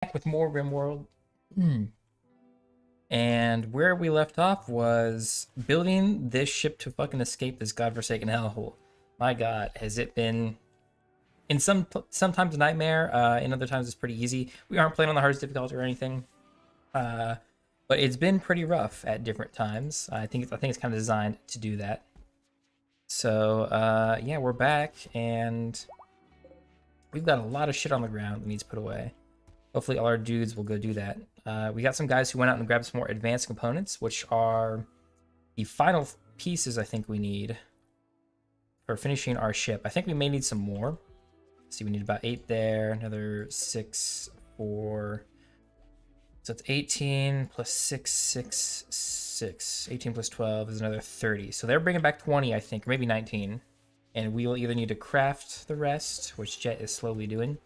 Back with more RimWorld. And where we left off was building this ship to fucking escape this godforsaken hellhole. My god, has it been in sometimes a nightmare, in other times it's pretty easy. We aren't playing on the hardest difficulty or anything. But it's been pretty rough at different times. I think it's kind of designed to do that. So yeah, we're back and we've got a lot of shit on the ground that needs put away. Hopefully all our dudes will go do that. We got some guys who went out and grabbed some more advanced components, which are the final pieces I think we need for finishing our ship. I think we may need some more. Let's see, we need about 8 there, another 6, 4. So it's 18 plus 6, 6, 6. 18 plus 12 is another 30. So they're bringing back 20, I think, or maybe 19. And we will either need to craft the rest, which Jet is slowly doing,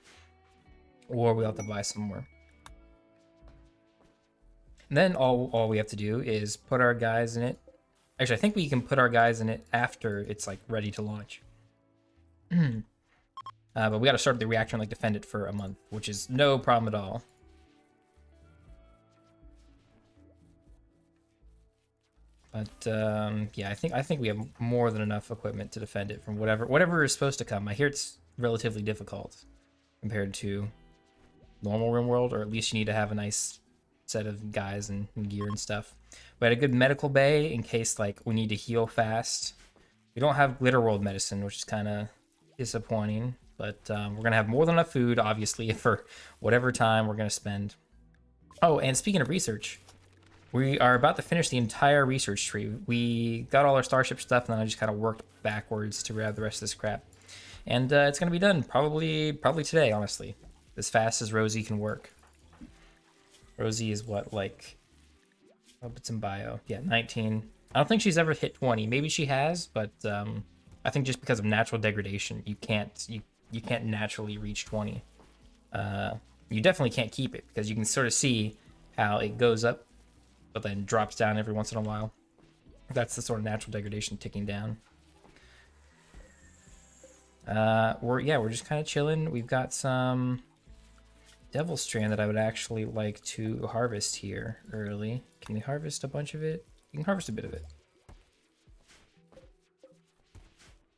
or we'll have to buy some more. And then all we have to do is put our guys in it. Actually, I think we can put our guys in it after it's like ready to launch. But we got to start the reactor and like defend it for a month, which is no problem at all. But yeah, I think we have more than enough equipment to defend it from whatever is supposed to come. I hear it's relatively difficult compared to normal RimWorld, or at least you need to have a nice set of guys and gear and stuff. We had a good medical bay in case like we need to heal fast. We don't have Glitter World medicine, which is kind of disappointing, but we're gonna have more than enough food, obviously, for whatever time we're gonna spend. Oh, and speaking of research, we are about to finish the entire research tree. We got all our starship stuff, and then I just kind of worked backwards to grab the rest of this crap. And it's gonna be done probably today, honestly, as fast as Rosie can work. Rosie is what, like, oh, it's in bio. Yeah, 19. I don't think she's ever hit 20. Maybe she has, but I think just because of natural degradation, you can't naturally reach 20. You definitely can't keep it because you can sort of see how it goes up, but then drops down every once in a while. That's the sort of natural degradation ticking down. We're just kind of chilling. We've got some Devil Strand that I would actually like to harvest here early. Can we harvest a bunch of it? You can harvest a bit of it.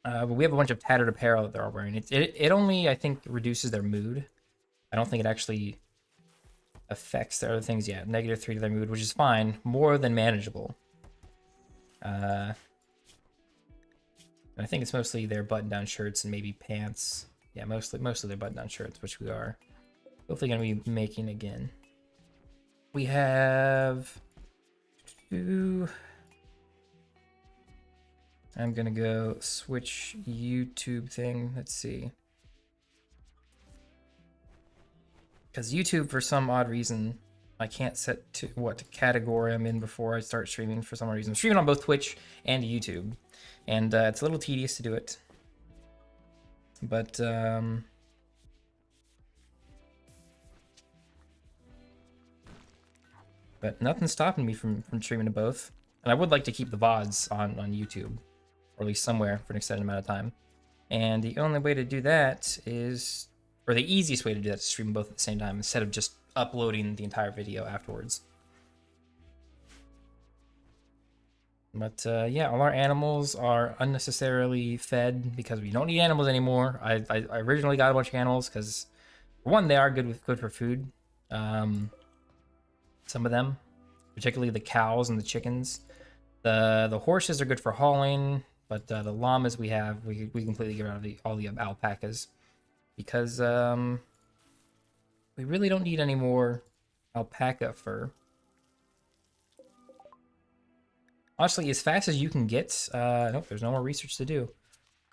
But we have a bunch of tattered apparel that they're all wearing. It only, I think, reduces their mood. I don't think it actually affects their other things. Yeah, -3 to their mood, which is fine. More than manageable. And I think it's mostly their button-down shirts and maybe pants. Yeah, mostly their button-down shirts, which we are hopefully going to be making again. We have 2. I'm going to go switch YouTube thing. Let's see. Because YouTube, for some odd reason, I can't set to what category I'm in before I start streaming for some reason. I'm streaming on both Twitch and YouTube. And it's a little tedious to do it. But nothing's stopping me from streaming to both. And I would like to keep the VODs on YouTube, or at least somewhere for an extended amount of time. And the only way to do that is, or the easiest way to do that is to stream both at the same time instead of just uploading the entire video afterwards. But yeah, all our animals are unnecessarily fed because we don't need animals anymore. I originally got a bunch of animals because, for one, they are good for food. Some of them, particularly the cows and the chickens. The horses are good for hauling, but the llamas we completely get rid of all the alpacas because we really don't need any more alpaca fur. Honestly, as fast as you can get, nope, there's no more research to do.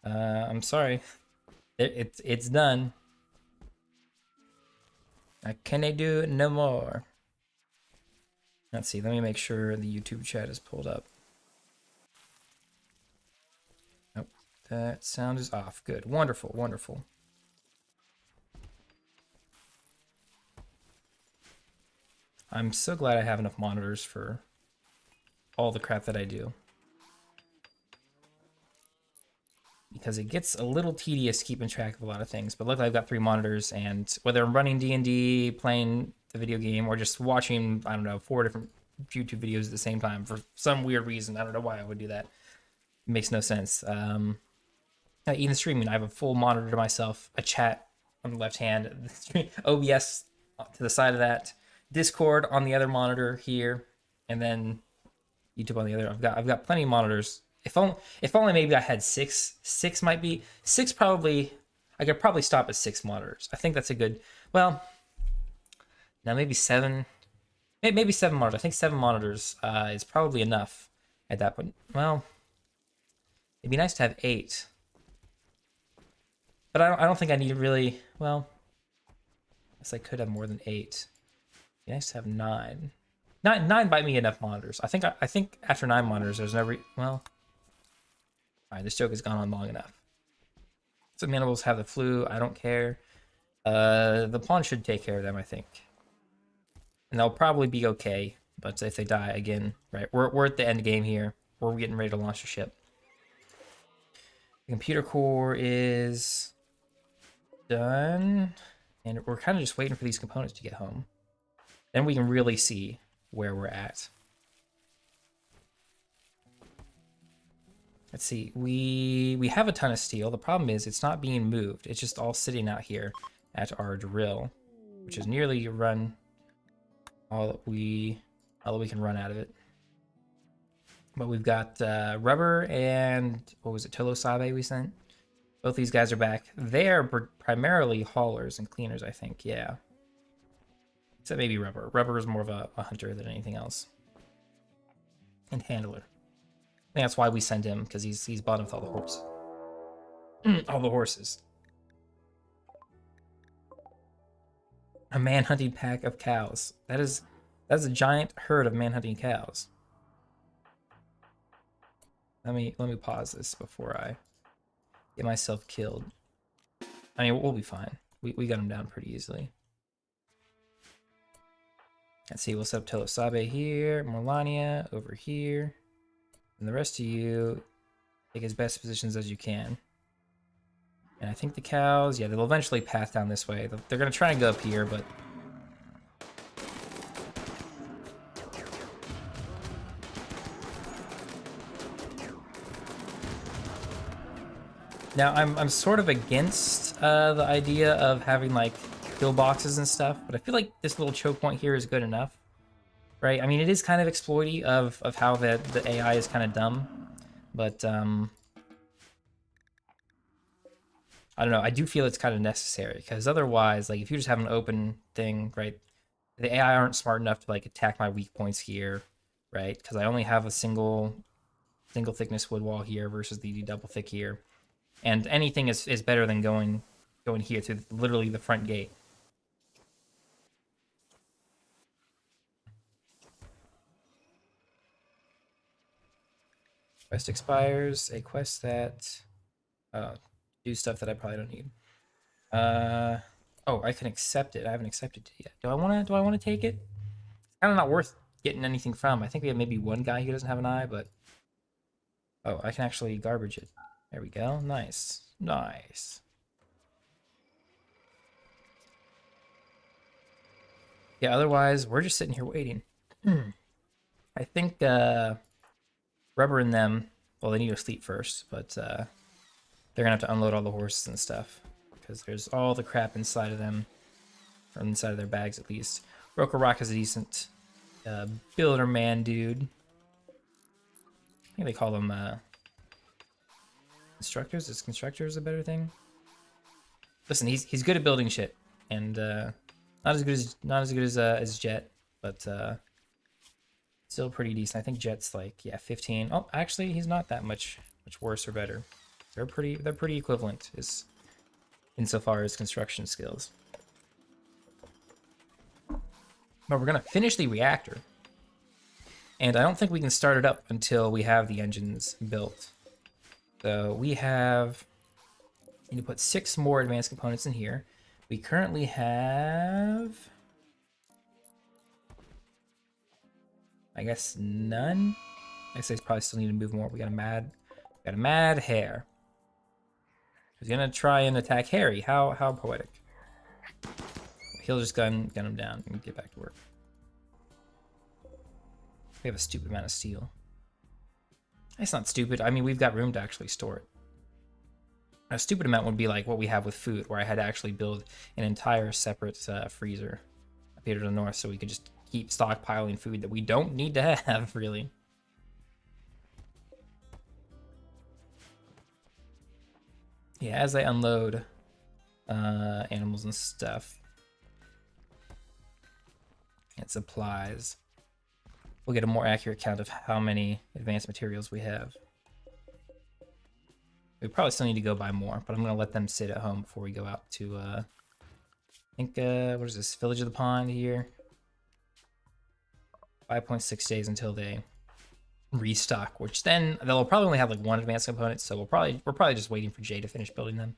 I'm sorry. It's done. I can't do no more. Let's see, let me make sure the YouTube chat is pulled up. Nope, that sound is off. Good, wonderful, wonderful. I'm so glad I have enough monitors for all the crap that I do. because it gets a little tedious keeping track of a lot of things. But luckily I've got 3 monitors, and whether I'm running D&D, playing the video game, or just watching, I don't know, 4 different YouTube videos at the same time for some weird reason. I don't know why I would do that. It makes no sense. Even streaming, I have a full monitor to myself, a chat on the left hand, OBS to the side of that, Discord on the other monitor here, and then YouTube on the other. I've got plenty of monitors. If only maybe I had 6. 6 might be 6 probably. I could probably stop at 6 monitors. I think that's a good. Well, now maybe 7. Maybe 7 monitors. I think 7 monitors is probably enough at that point. Well, it'd be nice to have 8. But I don't think I need really. Well, I guess I could have more than 8. It'd be nice to have 9. 9 might be enough monitors. I think after 9 monitors, there's no well. All right, this joke has gone on long enough. Some animals have the flu. I don't care. The pawn should take care of them, I think. And they'll probably be okay, but if they die again, right? We're at the end game here. We're getting ready to launch the ship. The computer core is done, and we're kind of just waiting for these components to get home. Then we can really see where we're at. Let's see. We have a ton of steel. The problem is it's not being moved. It's just all sitting out here at our drill, which is nearly run. All that we can run out of it. But we've got Rubber and, what was it, Tolo Sabe we sent? Both these guys are back. They are primarily haulers and cleaners, I think, yeah. Except maybe Rubber. Rubber is more of a hunter than anything else. And handler. I think that's why we send him, because he's bottom with all the horses. All the horses. A man-hunting pack of cows. That's a giant herd of man-hunting cows. Let me pause this before I get myself killed. I mean, we'll be fine. We got him down pretty easily. Let's see, we'll set up Telosabe here, Morlania over here, and the rest of you take as best positions as you can. And I think the cows, yeah, they'll eventually path down this way. They're gonna try and go up here, but now I'm sort of against the idea of having like pillboxes and stuff, but I feel like this little choke point here is good enough, right? I mean, it is kind of exploity of how the AI is kind of dumb, but I don't know. I do feel it's kind of necessary, because otherwise, like if you just have an open thing, right? The AI aren't smart enough to like attack my weak points here, right? Because I only have a single thickness wood wall here versus the double thick here, and anything is better than going here through literally the front gate. Quest expires. A quest that do stuff that I probably don't need. Oh, I can accept it. I haven't accepted it yet. Do I wanna take it? It's kind of not worth getting anything from. I think we have maybe one guy who doesn't have an eye, but oh, I can actually garbage it. There we go. Nice. Nice. Yeah, otherwise we're just sitting here waiting. I think Rubber and them, well, they need to sleep first, but they're gonna have to unload all the horses and stuff, because there's all the crap inside of them, from inside of their bags at least. Roka Rock is a decent builder man dude. I think they call them constructors. Is constructors a better thing? Listen, he's good at building shit, and not as good as Jet, but still pretty decent. I think Jet's like, yeah, 15. Oh, actually, he's not that much worse or better. They're pretty equivalent insofar as construction skills. But we're gonna finish the reactor, and I don't think we can start it up until we have the engines built. So we need to put 6 more advanced components in here. We currently have, I guess, none. I guess I probably still need to move more. We got a mad hair. He's gonna try and attack Harry. How poetic. He'll just gun him down and get back to work. We have a stupid amount of steel. It's not stupid. I mean, we've got room to actually store it. A stupid amount would be like what we have with food, where I had to actually build an entire separate freezer up here to the north so we could just keep stockpiling food that we don't need to have, really. Yeah, as I unload animals and stuff and supplies, we'll get a more accurate count of how many advanced materials we have. We probably still need to go buy more, but I'm going to let them sit at home before we go out to, I think, what is this, Village of the Pond here? 5.6 days until they restock, which then they'll probably only have like one advanced component, so we're probably just waiting for Jay to finish building them.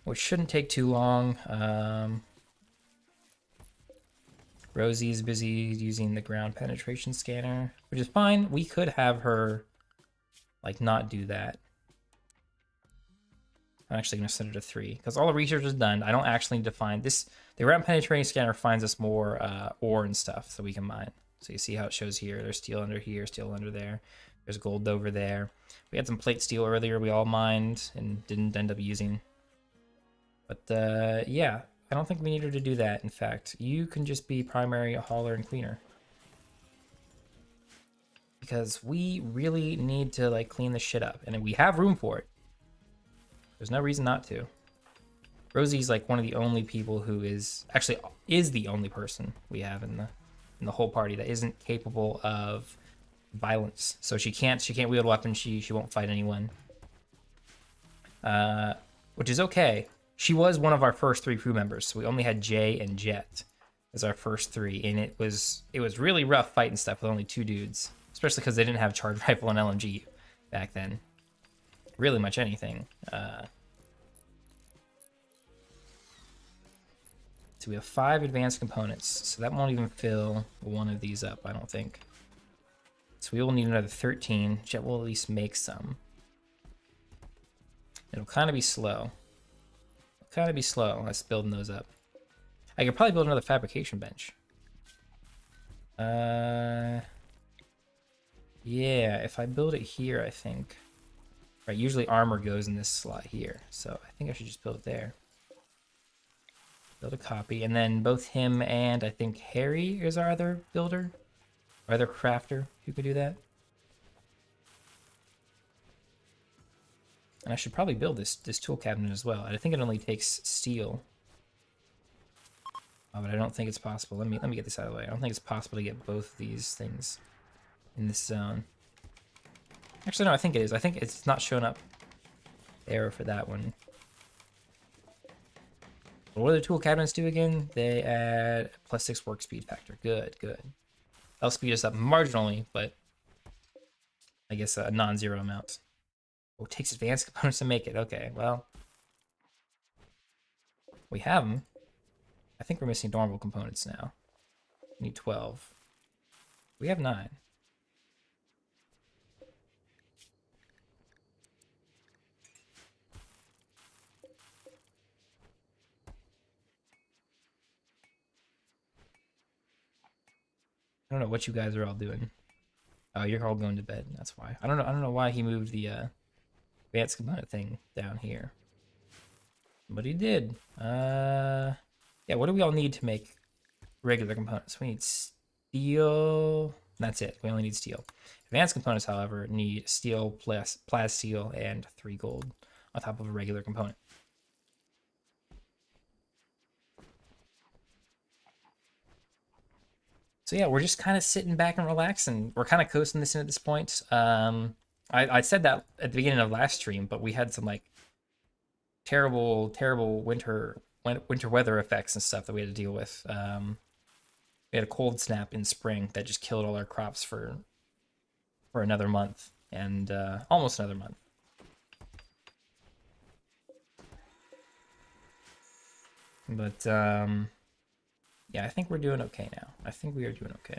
Which shouldn't take too long. Rosie's busy using the ground penetration scanner, which is fine. We could have her, like, not do that. I'm actually going to set it to 3, because all the research is done. I don't actually need to find this. The ground penetrating scanner finds us more ore and stuff so we can mine. So you see how it shows here. There's steel under here, steel under there. There's gold over there. We had some plate steel earlier we all mined and didn't end up using. But, yeah. I don't think we need her to do that. In fact, you can just be primary hauler and cleaner. Because we really need to, like, clean this shit up. And we have room for it. There's no reason not to. Rosie's, like, one of the only people who is... Actually, is the only person we have in the whole party that isn't capable of violence. So she can't wield a weapon. She won't fight anyone. Which is okay. She was one of our first 3 crew members, so we only had Jay and Jet as our first 3, and it was really rough fighting stuff with only 2 dudes, especially because they didn't have charge rifle and LMG back then. Really much anything. So we have 5 advanced components, so that won't even fill one of these up, I don't think. So we will need another 13. Jet will at least make some. It'll kind of be slow. Us building those up. I could probably build another fabrication bench. Yeah, if I build it here, I think. Right, usually armor goes in this slot here, so I think I should just build it there. Build a copy, and then both him and I think Harry is our other builder, or other crafter who could do that. And I should probably build this tool cabinet as well. I think it only takes steel. Oh, but I don't think it's possible. Let me get this out of the way. I don't think it's possible to get both of these things in this zone. Actually, no, I think it is. I think it's not showing up. Error for that one. What do the tool cabinets do again? They add +6 work speed factor. Good. That'll speed us up marginally, but I guess a non-zero amount. Oh, it takes advanced components to make it. Okay, well. We have them. I think we're missing normal components now. We need 12. We have 9. I don't know what you guys are all doing. Oh, you're all going to bed. That's why. I don't know why he moved the advanced component thing down here. But he did. Yeah, what do we all need to make regular components? We need steel. That's it. We only need steel. Advanced components, however, need steel plus steel and 3 gold on top of a regular component. So yeah, we're just kind of sitting back and relaxing. We're kind of coasting this in at this point. I said that at the beginning of last stream, but we had some like terrible winter weather effects and stuff that we had to deal with. We had a cold snap in spring that just killed all our crops for another month and almost another month. But yeah, I think we're doing okay now. I think we are doing okay.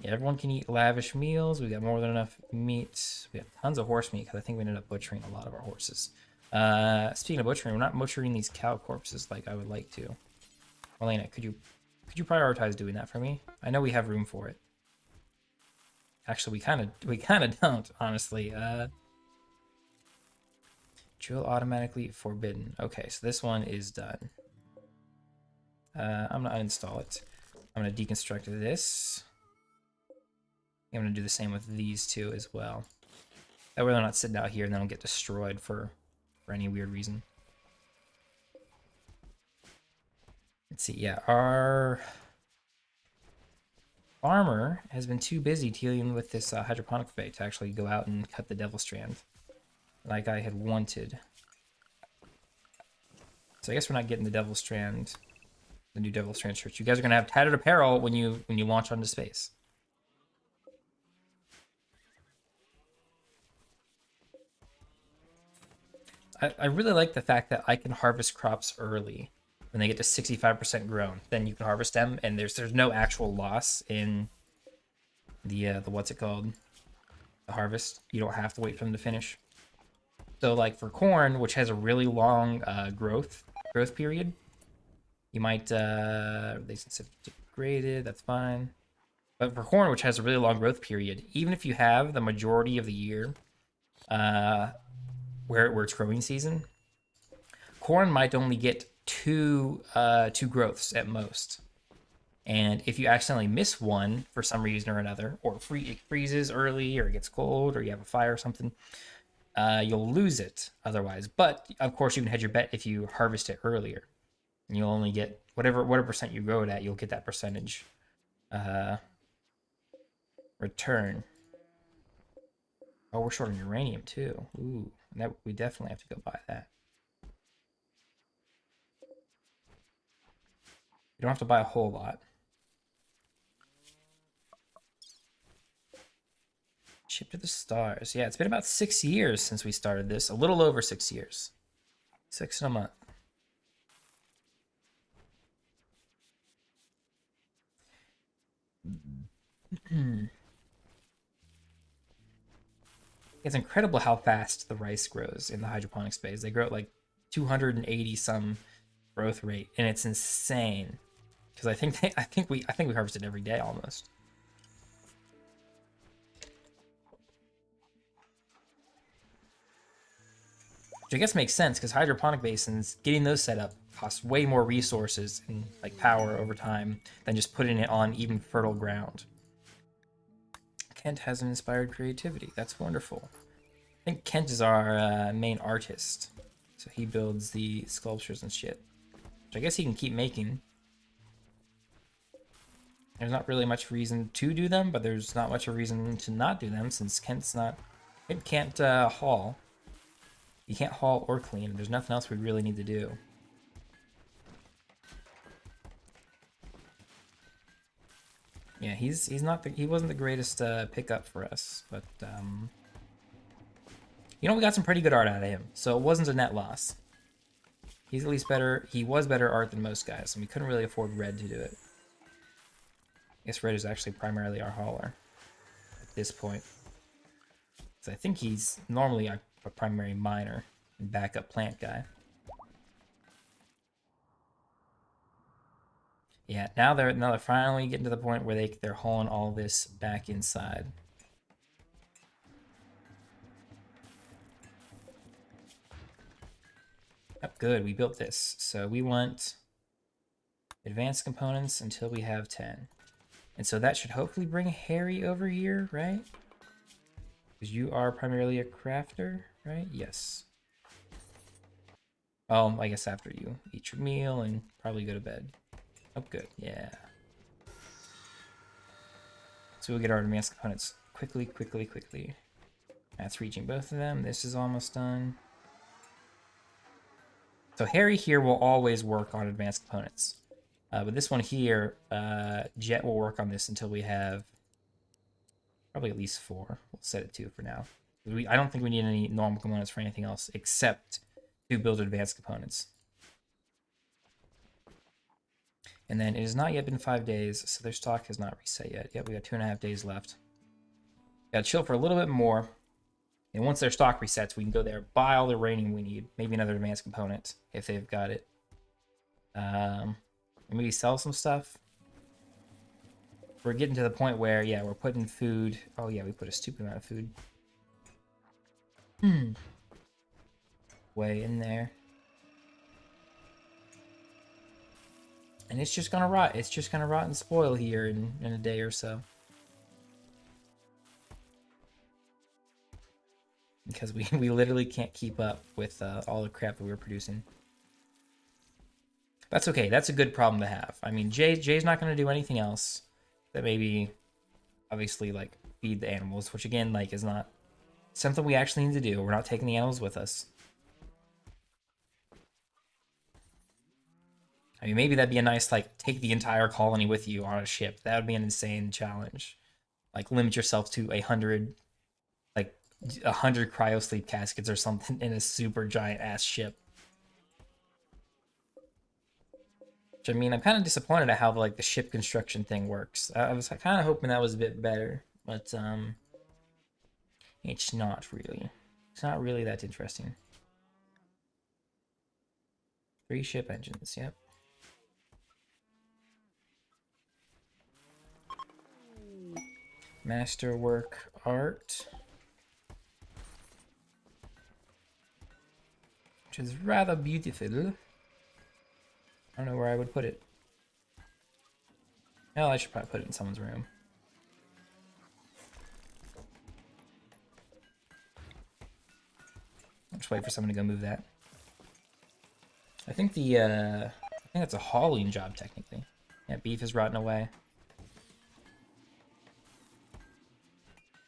Yeah, everyone can eat lavish meals. We got more than enough meat. We have tons of horse meat because I think we ended up butchering a lot of our horses. Speaking of butchering, we're not butchering these cow corpses like I would like to. Elena, could you prioritize doing that for me? I know we have room for it. Actually, we kind of don't, honestly. Drill automatically forbidden. Okay, so this one is done. I'm gonna uninstall it. I'm gonna deconstruct this. I'm gonna do the same with these two as well. That way they're not sitting out here and they don't get destroyed for any weird reason. Let's see, yeah, our farmer has been too busy dealing with this hydroponic bait to actually go out and cut the devil strand like I had wanted. So I guess we're not getting the devil strand, the new devil strand shirt. You guys are gonna have tattered apparel when you launch onto space. I really like the fact that I can harvest crops early when they get to 65% grown. Then you can harvest them, and there's no actual loss in the what's it called, the harvest. You don't have to wait for them to finish. So like for corn, which has a really long growth period, you might they degraded. That's fine. But for corn, which has a really long growth period, even if you have the majority of the year where it's growing season, corn might only get two growths at most. And if you accidentally miss one for some reason or another, or it freezes early, or it gets cold, or you have a fire or something, you'll lose it otherwise. But of course, you can hedge your bet if you harvest it earlier. And you'll only get whatever percent you grow it at. You'll get that percentage return. Oh, we're short on uranium too. Ooh, that we definitely have to go buy that. You don't have to buy a whole lot. Ship to the stars. Yeah, it's been about 6 years since we started this. A little over 6 years. 6 in a month. It's incredible how fast the rice grows in the hydroponic space. They grow at like 280 some growth rate, and it's insane. Because I think we harvest it every day almost. Which I guess makes sense because hydroponic basins, getting those set up costs way more resources and like power over time than just putting it on even fertile ground. Kent has an inspired creativity. That's wonderful. I think Kent is our main artist. So he builds the sculptures and shit. Which I guess he can keep making. There's not really much reason to do them, but there's not much of a reason to not do them since Kent can't haul. You can't haul or clean. There's nothing else we really need to do. Yeah, he wasn't the greatest pickup for us, but you know, we got some pretty good art out of him, so it wasn't a net loss. He's at least better. He was better art than most guys, and we couldn't really afford Red to do it. I guess Red is actually primarily our hauler at this point. So I think he's normally a primary miner and backup plant guy. Yeah, now they're finally getting to the point where they're hauling all this back inside. Oh, good, we built this. So we want advanced components until we have 10. And so that should hopefully bring Harry over here, right? Because you are primarily a crafter, right? Yes. Oh, I guess after you eat your meal and probably go to bed. Oh, good. Yeah. So we'll get our advanced components quickly. That's reaching both of them. This is almost done. So Harry here will always work on advanced components. But this one here, Jet will work on this until we have probably at least 4. We'll set it 2 for now. I don't think we need any normal components for anything else except to build advanced components. And then it has not yet been 5 days, so their stock has not reset yet. Yep, we got 2.5 days left. Gotta chill for a little bit more. And once their stock resets, we can go there, buy all the uranium we need. Maybe another advanced component, if they've got it. Maybe sell some stuff. We're getting to the point where, yeah, we're putting food. Oh, yeah, we put a stupid amount of food. Way in there. And it's just gonna rot. It's just gonna rot and spoil here in a day or so. Because we literally can't keep up with all the crap that we were producing. That's okay. That's a good problem to have. I mean, Jay's not going to do anything else that maybe, obviously, like, feed the animals, which, again, like, is not something we actually need to do. We're not taking the animals with us. I mean, maybe that'd be a nice, like, take the entire colony with you on a ship. That would be an insane challenge. Like, limit yourself to 100 cryosleep caskets or something in a super giant ass ship. Which, I mean, I'm kind of disappointed at how like the ship construction thing works. I was kind of hoping that was a bit better, but it's not really. It's not really that interesting. 3 ship engines, yep. Masterwork art. Which is rather beautiful. I don't know where I would put it. Well, I should probably put it in someone's room. I'll just wait for someone to go move that. I think that's a hauling job technically. Yeah, beef is rotting away.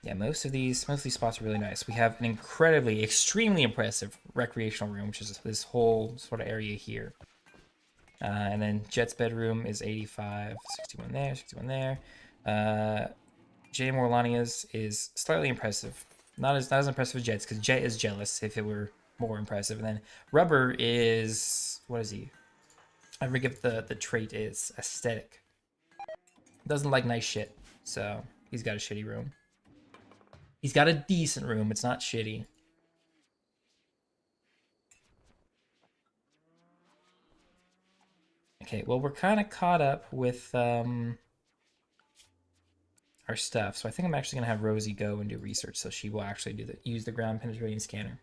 Yeah, most of these spots are really nice. We have an extremely impressive recreational room, which is this whole sort of area here. And then Jet's bedroom is 85, 61 there, 61 there. Jay Morlania's is slightly impressive. Not as impressive as Jet's, because Jet is jealous if it were more impressive. And then Rubber is, what is he? I forget the trait is aesthetic. Doesn't like nice shit, so he's got a shitty room. He's got a decent room, it's not shitty. Okay, well, we're kind of caught up with our stuff, so I think I'm actually going to have Rosie go and do research, so she will actually use the ground penetrating scanner.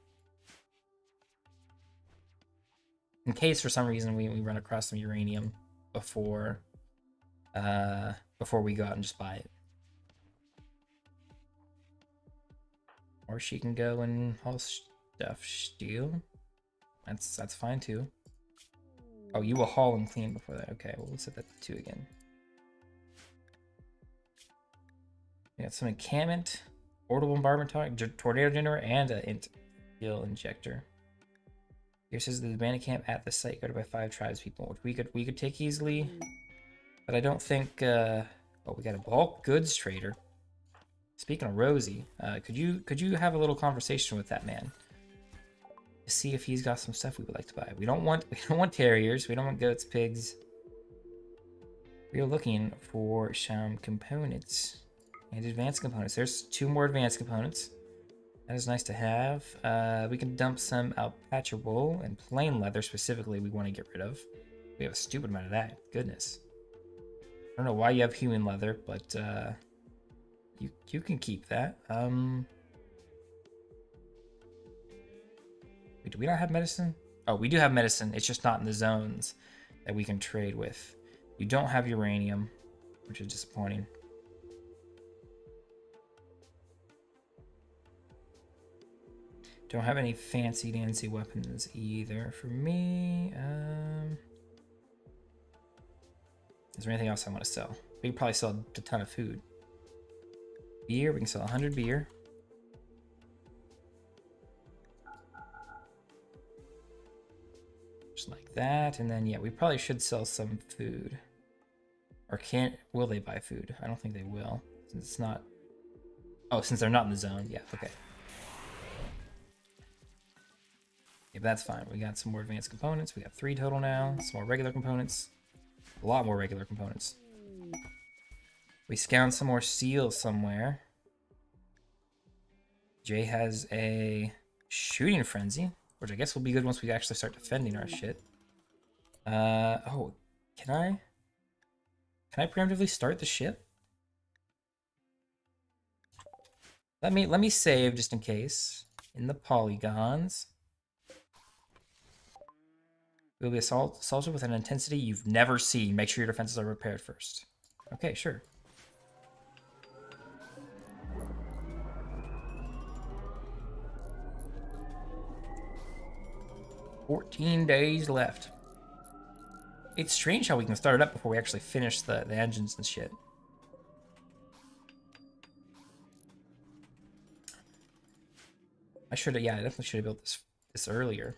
In case, for some reason, we run across some uranium before we go out and just buy it. Or she can go and haul stuff. Steal. That's fine, too. Oh, you will haul and clean before that. Okay, well, we'll set that to 2 again. We got some encampment, portable bombardment tornado generator, and an fuel injector. Here says the abandoned camp at the site guarded by 5 tribespeople, which we could take easily, but I don't think. Oh, we got a bulk goods trader. Speaking of Rosie, could you have a little conversation with that man? See if he's got some stuff we would like to buy. We don't want terriers. We don't want goats, pigs. We are looking for some components and advanced components. There's 2 more advanced components. That is nice to have. We can dump some alpaca wool and plain leather specifically. We want to get rid of. We have a stupid amount of that. Goodness. I don't know why you have human leather, but you can keep that. Do we not have medicine? Oh, we do have medicine. It's just not in the zones that we can trade with. You don't have uranium, which is disappointing. Don't have any fancy dancy weapons either for me. Is there anything else I want to sell? We could probably sell a ton of food. Beer, we can sell 100 beer. Just like that, and then yeah, we probably should sell some food. Or will they buy food? I don't think they will, since it's not. Oh, since they're not in the zone, yeah, okay. Yeah, but that's fine. We got some more advanced components. We got 3 total now. Some more regular components. A lot more regular components. We scout some more steel somewhere. Jay has a shooting frenzy, which I guess will be good once we actually start defending our shit. Oh, can I? Can I preemptively start the ship? Let me save just in case. In the polygons. We'll be assaulted with an intensity you've never seen. Make sure your defenses are repaired first. Okay, sure. "14 days left." It's strange how we can start it up before we actually finish the engines and shit. I should have, yeah, I definitely should have built this earlier.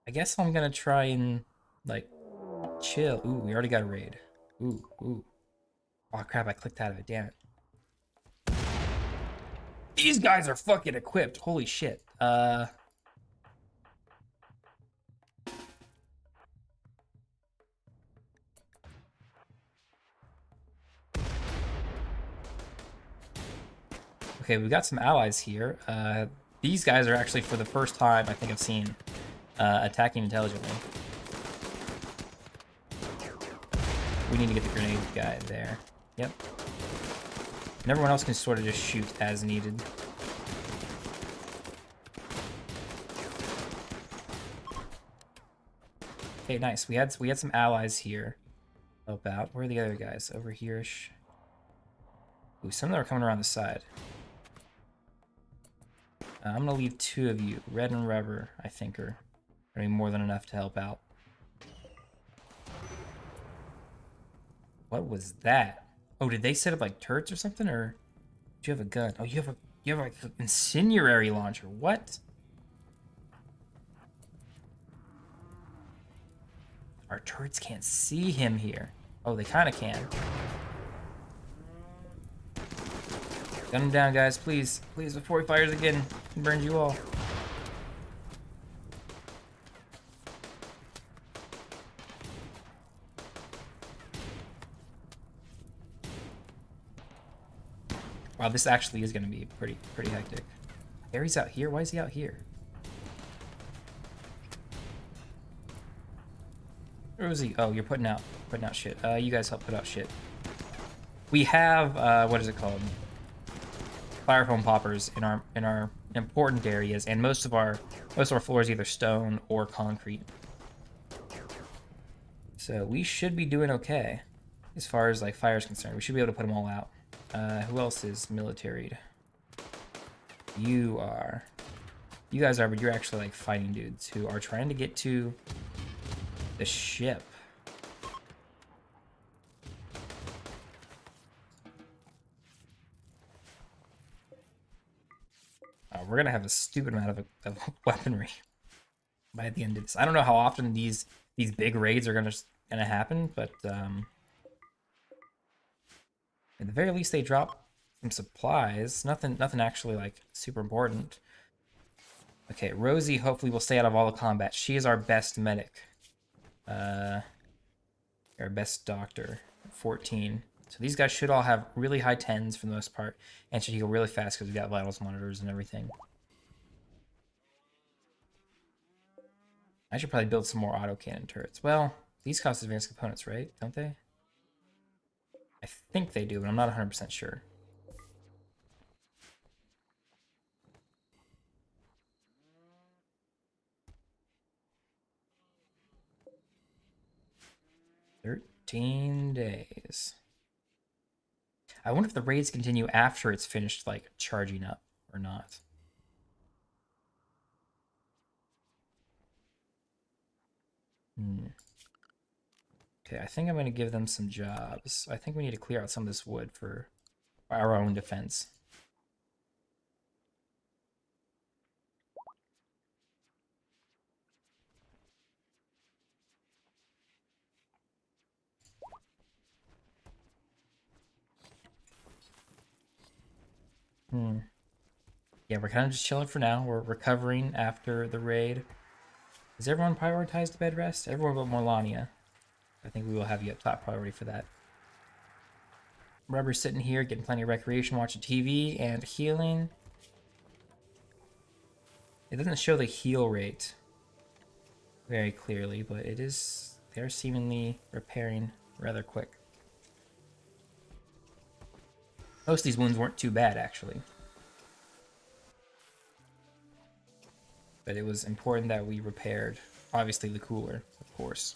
I guess I'm gonna try and, like, chill. Ooh, we already got a raid. Ooh, ooh. Oh crap, I clicked out of it, damn it. These guys are fucking equipped. Holy shit. Okay, we've got some allies here. These guys are actually, for the first time I think I've seen, attacking intelligently. We need to get the grenade guy there. Yep. And everyone else can sort of just shoot as needed. Okay, nice. We had some allies here. Help out. Where are the other guys? Over here-ish. Ooh, some of them are coming around the side. I'm gonna leave 2 of you. Red and Rubber, I think, are gonna be more than enough to help out. What was that? Oh, did they set up like turrets or something, or do you have a gun? Oh, you have like an incendiary launcher. What? Our turrets can't see him here. Oh, they kind of can. Gun him down, guys, please. Please, before he fires again and burns you all. Wow, this actually is going to be pretty hectic. Harry's out here? Why is he out here? Where was he? Oh, you're putting out shit. You guys help put out shit. We have, what is it called? Fire foam poppers in our important areas, and most of our floors either stone or concrete. So we should be doing okay as far as like fire is concerned. We should be able to put them all out. Who else is militaried? You are. You guys are, but you're actually like fighting dudes who are trying to get to the ship. We're gonna have a stupid amount of weaponry by the end of this. I don't know how often these big raids are gonna happen, but at the very least they drop some supplies. Nothing actually like super important. Okay, Rosie hopefully will stay out of all the combat. She is our best medic. Our best doctor. 14. So these guys should all have really high 10s for the most part, and should heal really fast because we got vitals monitors and everything. I should probably build some more autocannon turrets. Well, these cost advanced components, right? Don't they? I think they do, but I'm not 100% sure. "13 days. I wonder if the raids continue after it's finished, like, charging up or not. Okay, I think I'm going to give them some jobs. I think we need to clear out some of this wood for our own defense. Yeah, we're kind of just chilling for now. We're recovering after the raid. Does everyone prioritize the bed rest? Everyone but Melania. I think we will have you at top priority for that. Rubber's sitting here getting plenty of recreation, watching TV, and healing. It doesn't show the heal rate very clearly, but it is... They're seemingly repairing rather quick. Most of these wounds weren't too bad, actually. But it was important that we repaired, obviously, the cooler, of course.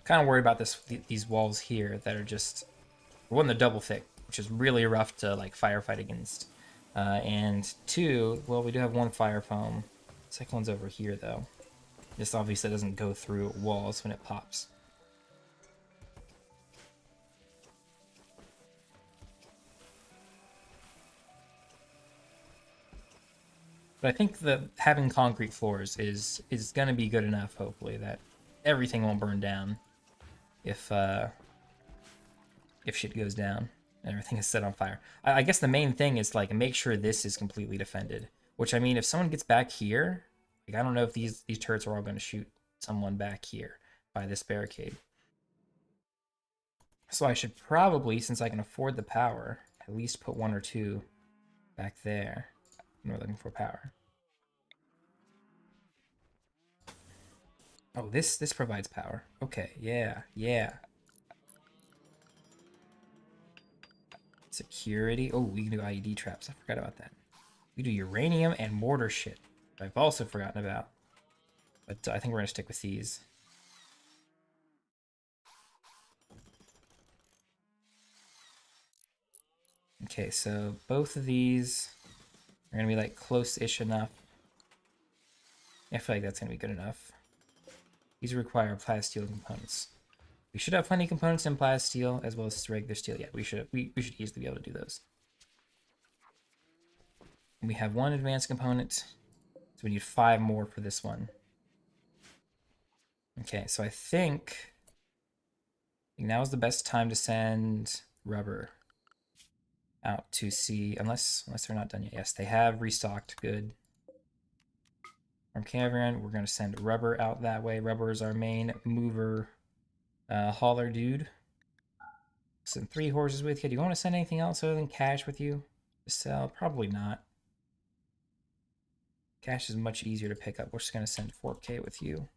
Kind of worried about these walls here that are just... One, they're double thick, which is really rough to like firefight against. And two, well, we do have one fire foam. Second one's over here, though. This obviously doesn't go through walls when it pops. But I think that having concrete floors is going to be good enough, hopefully, that everything won't burn down if shit goes down and everything is set on fire. I guess the main thing is like make sure this is completely defended. Which I mean, if someone gets back here, like I don't know if these turrets are all going to shoot someone back here by this barricade. So I should probably, since I can afford the power, at least put one or two back there. We're looking for power. Oh, this provides power. Okay, yeah. Security. Oh, we can do IED traps. I forgot about that. We do uranium and mortar shit. I've also forgotten about. But I think we're going to stick with these. Okay, so both of these are going to be like close-ish enough. I feel like that's going to be good enough. These require plasteel components. We should have plenty of components in plasteel as well as regular steel. Yeah, we should easily be able to do those. And we have one advanced component, so we need 5 more for this one. Okay, so I think now is the best time to send rubber out to see, unless they're not done yet. Yes, they have restocked. Good. From Cavern, we're going to send rubber out that way. Rubber is our main mover hauler dude. Send 3 horses with you. Do you want to send anything else other than cash with you to sell? Probably not. Cash is much easier to pick up. We're just going to send 4K with you.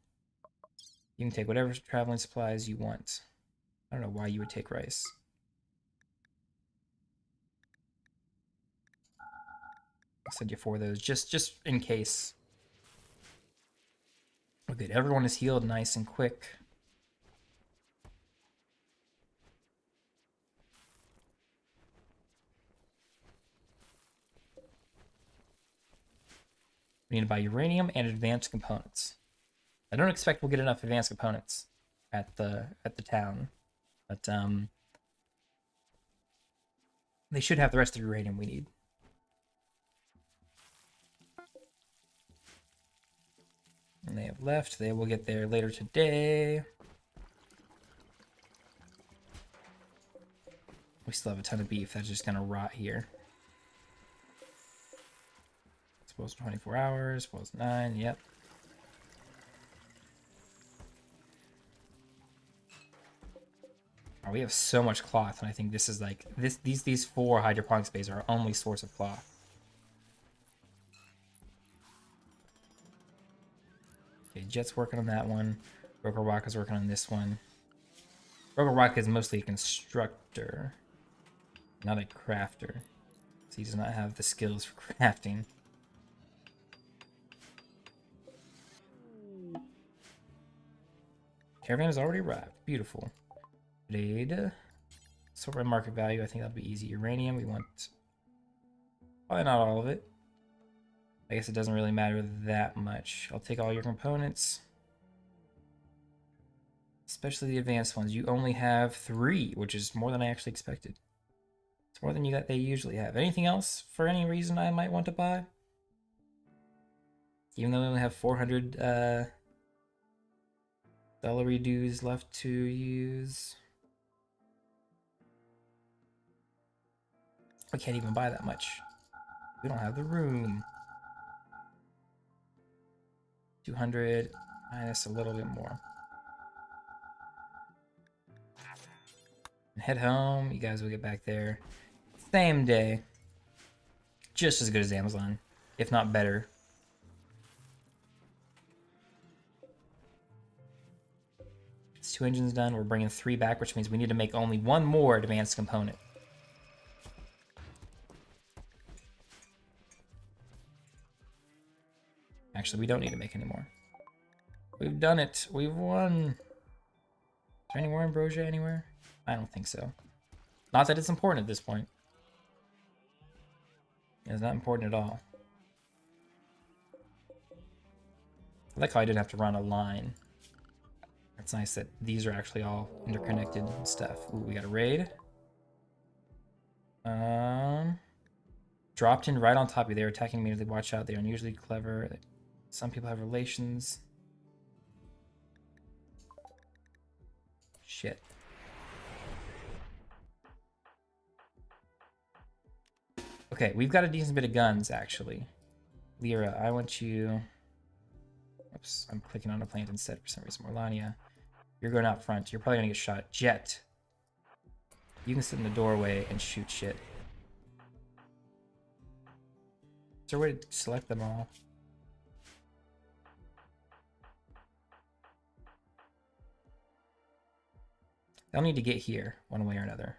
You can take whatever traveling supplies you want. I don't know why you would take rice. I'll send you 4 of those just in case. Okay, everyone is healed nice and quick. We need to buy uranium and advanced components. I don't expect we'll get enough advanced components at the town, but they should have the rest of the uranium we need. And they have left. They will get there later today. We still have a ton of beef that's just gonna rot here. Suppose 24 hours, suppose 9, yep. Oh, we have so much cloth, and I think this is like these 4 hydroponic spaces are our only source of cloth. Okay, Jet's working on that one. Broker Rock is working on this one. Broker Rock is mostly a constructor, not a crafter. So he does not have the skills for crafting. Caravan has already arrived. Beautiful. Trade. Sort by market value. I think that'll be easy. Uranium. We want probably not all of it. I guess it doesn't really matter that much. I'll take all your components. Especially the advanced ones. You only have 3, which is more than I actually expected. It's more than they usually have. Anything else for any reason I might want to buy? Even though we only have 400 salary dues left to use. I can't even buy that much. We don't have the room. 200 minus a little bit more. And head home. You guys will get back there. Same day. Just as good as Amazon, if not better. It's 2 engines done. We're bringing 3 back, which means we need to make only 1 more advanced component. Actually, we don't need to make any more. We've done it. We've won. Is there any more ambrosia anywhere? I don't think so. Not that it's important at this point. It's not important at all. I like how I didn't have to run a line. It's nice that these are actually all interconnected and stuff. Ooh, we got a raid. Dropped in right on top of you. They're attacking immediately. Watch out. They're unusually clever. Some people have relations. Shit. Okay, we've got a decent bit of guns, actually. Lyra, I want you... Oops, I'm clicking on a plant instead for some reason. Morlania, you're going out front. You're probably gonna get shot. Jet, you can sit in the doorway and shoot shit. Is there a way to select them all? They'll need to get here one way or another.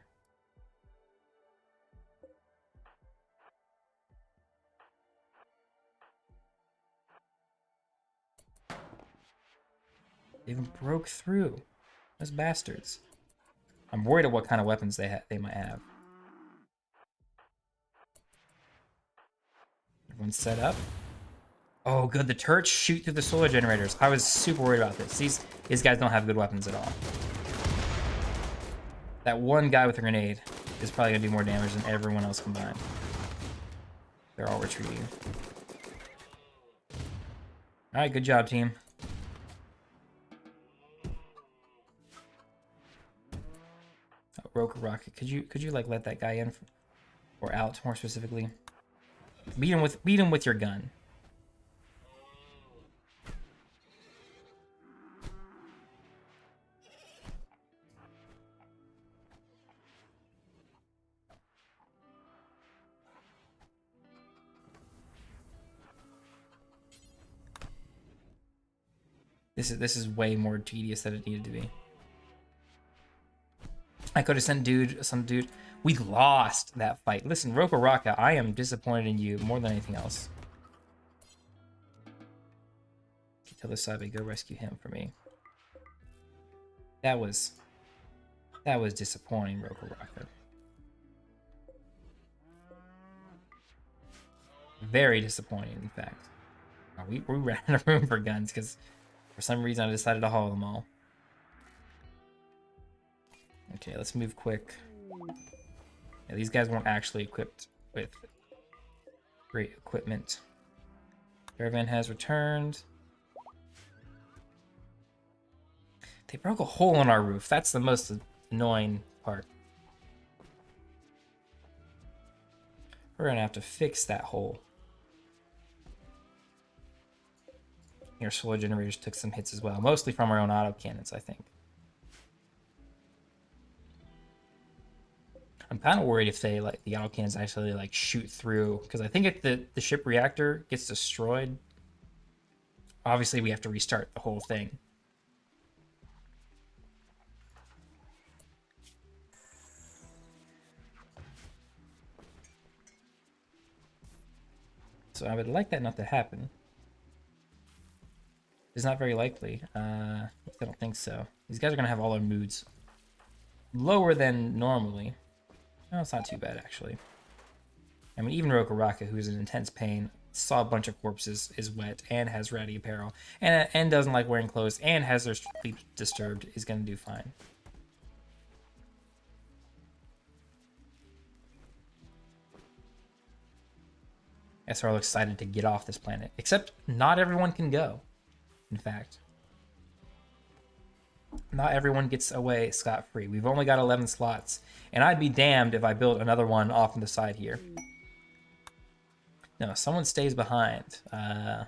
They even broke through. Those bastards. I'm worried of what kind of weapons they might have. Everyone's set up. Oh, good. The turrets shoot through the solar generators. I was super worried about this. These guys don't have good weapons at all. That one guy with a grenade is probably going to do more damage than everyone else combined. They're all retreating. Alright, good job, team. Oh, Roker Rocket, could you like let that guy in or out more specifically? Beat him with your gun. This is way more tedious than it needed to be. I could have sent some dude. We lost that fight. Listen, Roka Raka, I am disappointed in you more than anything else. Tell the Sabe, go rescue him for me. That was disappointing, Roka Raka. Very disappointing, in fact. We ran out of room for guns because for some reason I decided to haul them all. Okay, let's move quick. Yeah, these guys weren't actually equipped with great equipment. Caravan has returned. They broke a hole in our roof. That's the most annoying part. We're gonna have to fix that hole. Your solar generators took some hits as well, mostly from our own autocannons, I think. I'm kind of worried if they like the autocannons actually like shoot through, because I think if the ship reactor gets destroyed, obviously we have to restart the whole thing. So I would like that not to happen. It's not very likely. I don't think so. These guys are gonna have all their moods lower than normally. No, it's not too bad actually. I mean, even Rokaraka, who's in intense pain, saw a bunch of corpses, is wet, and has ratty apparel, and doesn't like wearing clothes, and has their sleep disturbed, is gonna do fine. SR looks excited to get off this planet, except not everyone can go. In fact, not everyone gets away scot-free. We've only got 11 slots, and I'd be damned if I built another one off on the side here. No, someone stays behind. I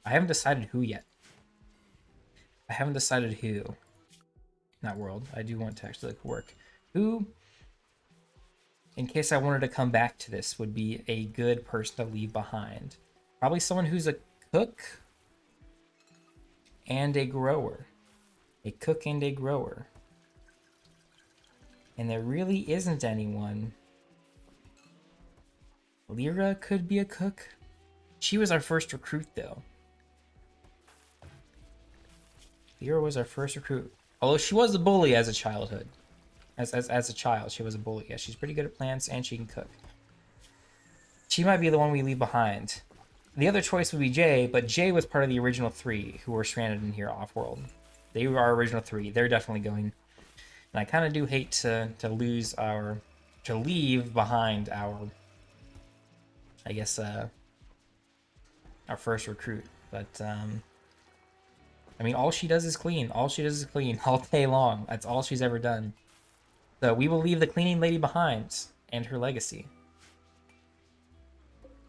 haven't decided who yet. I haven't decided who. Not world. I do want to actually like work. Who, in case I wanted to come back to this, would be a good person to leave behind? Probably someone who's a cook and a grower. A cook and a grower. And there really isn't anyone. Lyra could be a cook. She was our first recruit, though. Lyra was our first recruit. Although she was a bully as a childhood. As a child, she was a bully. Yeah, she's pretty good at plants and she can cook. She might be the one we leave behind. The other choice would be Jay, but Jay was part of the original 3 who were stranded in here off-world. They were our original 3. They're definitely going. And I kind of do hate to leave behind our, I guess, our first recruit. But, I mean, all she does is clean. All she does is clean all day long. That's all she's ever done. So we will leave the cleaning lady behind and her legacy.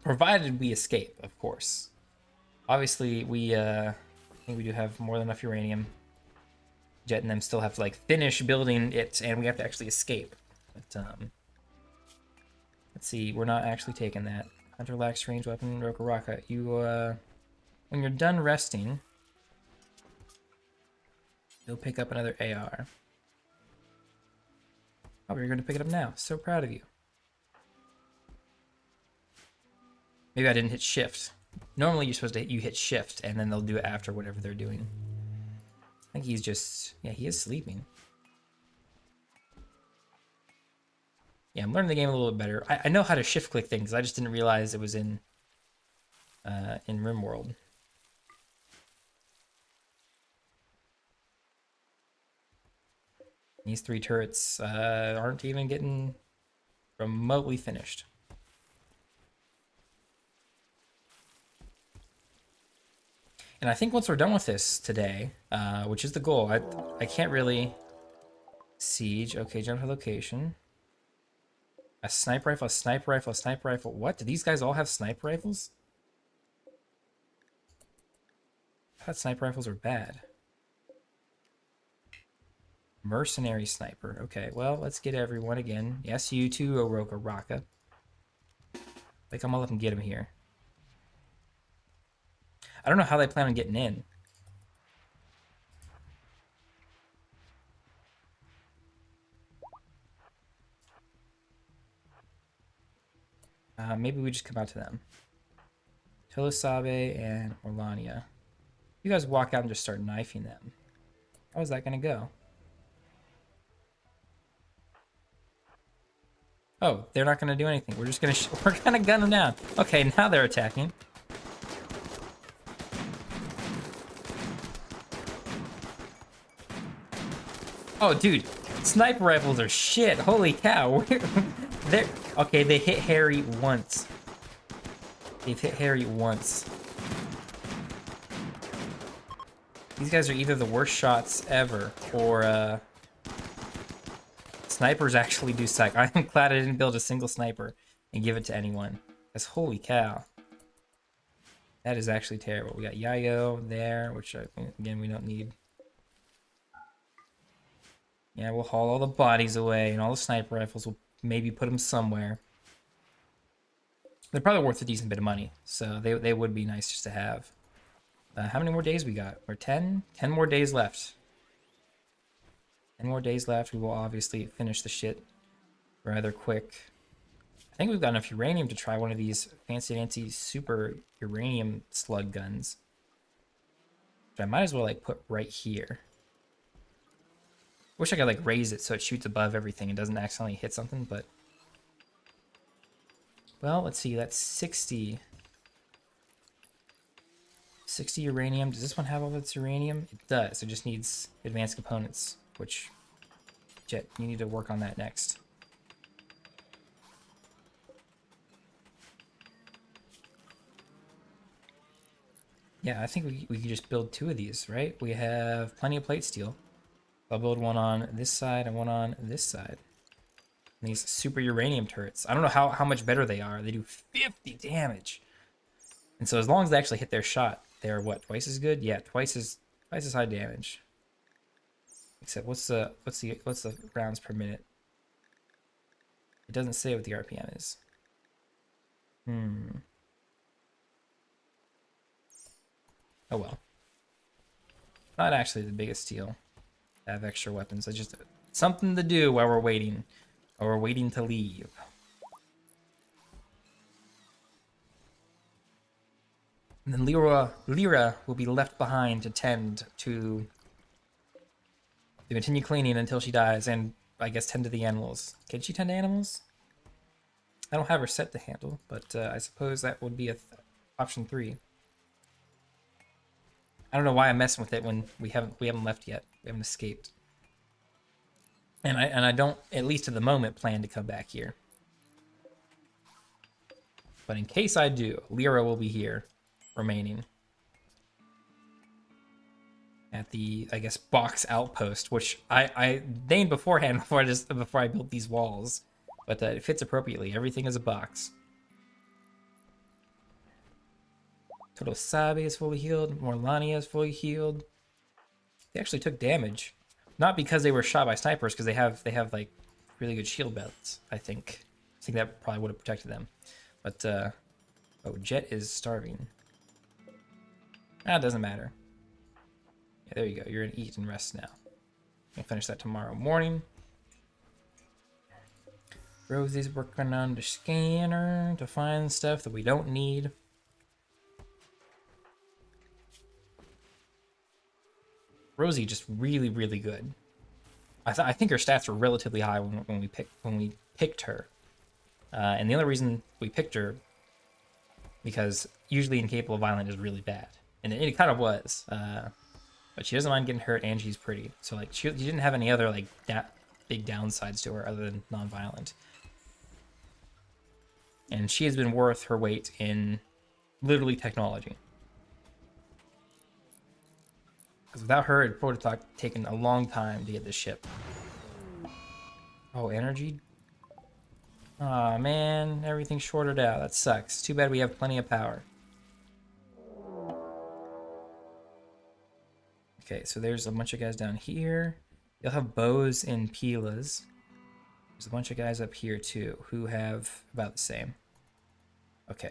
Provided we escape, of course. Obviously, I think we do have more than enough uranium. Jet and them still have to, like, finish building it, and we have to actually escape. But, let's see, we're not actually taking that. Hunter lacks range weapon, Rokaraka. You, when you're done resting, you'll pick up another AR. Oh, you're going to pick it up now. So proud of you. Maybe I didn't hit shift. Normally you're supposed to hit shift, and then they'll do it after whatever they're doing. I think he's just... yeah, he is sleeping. Yeah, I'm learning the game a little bit better. I know how to shift click things. I just didn't realize it was in RimWorld. These 3 turrets aren't even getting remotely finished. And I think once we're done with this today, which is the goal, I can't really... Siege. Okay, jump to location. A sniper rifle, a sniper rifle, a sniper rifle. What? Do these guys all have sniper rifles? I thought sniper rifles were bad. Mercenary sniper. Okay, well, let's get everyone again. Yes, you too, Oroka Raka. Like, I'm gonna let them get him here. I don't know how they plan on getting in. Maybe we just come out to them. Telosabe and Orlania. You guys walk out and just start knifing them. How is that gonna go? Oh, they're not gonna do anything. We're just gonna gun them down. Okay, now they're attacking. Oh, dude, sniper rifles are shit. Holy cow. They're okay. They hit Harry once. They've hit Harry once. These guys are either the worst shots ever, or snipers actually do suck. I'm glad I didn't build a single sniper and give it to anyone. Because holy cow. That is actually terrible. We got Yayo there, which again we don't need. Yeah, we'll haul all the bodies away and all the sniper rifles. We'll maybe put them somewhere. They're probably worth a decent bit of money, so they would be nice just to have. How many more days we got? We're 10? 10 more days left. 10 more days left. We will obviously finish the shit rather quick. I think we've got enough uranium to try one of these fancy super uranium slug guns. Which I might as well like put right here. Wish I could like raise it so it shoots above everything and doesn't accidentally hit something, but... Well, let's see, that's 60. 60 uranium. Does this one have all its uranium? It does. It just needs advanced components, which, Jet, you need to work on that next. Yeah, I think we could just build 2 of these, right? We have plenty of plate steel. I'll build one on this side and one on this side. And these super uranium turrets. I don't know how much better they are. They do 50 damage. And so as long as they actually hit their shot, they're what, twice as good? Yeah, twice as high damage. Except what's the rounds per minute? It doesn't say what the RPM is. Oh well. Not actually the biggest deal to have extra weapons. It's just something to do while we're waiting. While we're waiting to leave. And then Lyra will be left behind to tend to continue cleaning until she dies, and I guess tend to the animals. Can she tend to animals? I don't have her set to handle, but I suppose that would be option 3. I don't know why I'm messing with it when we haven't left yet. We haven't escaped, and I don't, at least at the moment, plan to come back here. But in case I do, Lyra will be here, remaining at the, I guess, box outpost, which I named beforehand before I built these walls, but it fits appropriately. Everything is a box. Totosabe is fully healed. Morlania is fully healed. They actually took damage, not because they were shot by snipers, because they have like really good shield belts. I think that probably would have protected them. But oh, Jet is starving. It doesn't matter. Yeah, there you go. You're gonna eat and rest now. I'll finish that tomorrow morning. Rosie's working on the scanner to find stuff that we don't need. Rosie just really, really good. I think her stats were relatively high when we picked her, and the only reason we picked her because usually Incapable of Violent is really bad, and it kind of was. But she doesn't mind getting hurt, and she's pretty. So like she didn't have any other like big downsides to her other than non-violent. And she has been worth her weight in literally technology. Because without her, it would have taken a long time to get this ship. Oh, energy? Aw, oh, man, everything's shorted out. That sucks. Too bad we have plenty of power. Okay, so there's a bunch of guys down here. You'll have bows and pilas. There's a bunch of guys up here too who have about the same. Okay.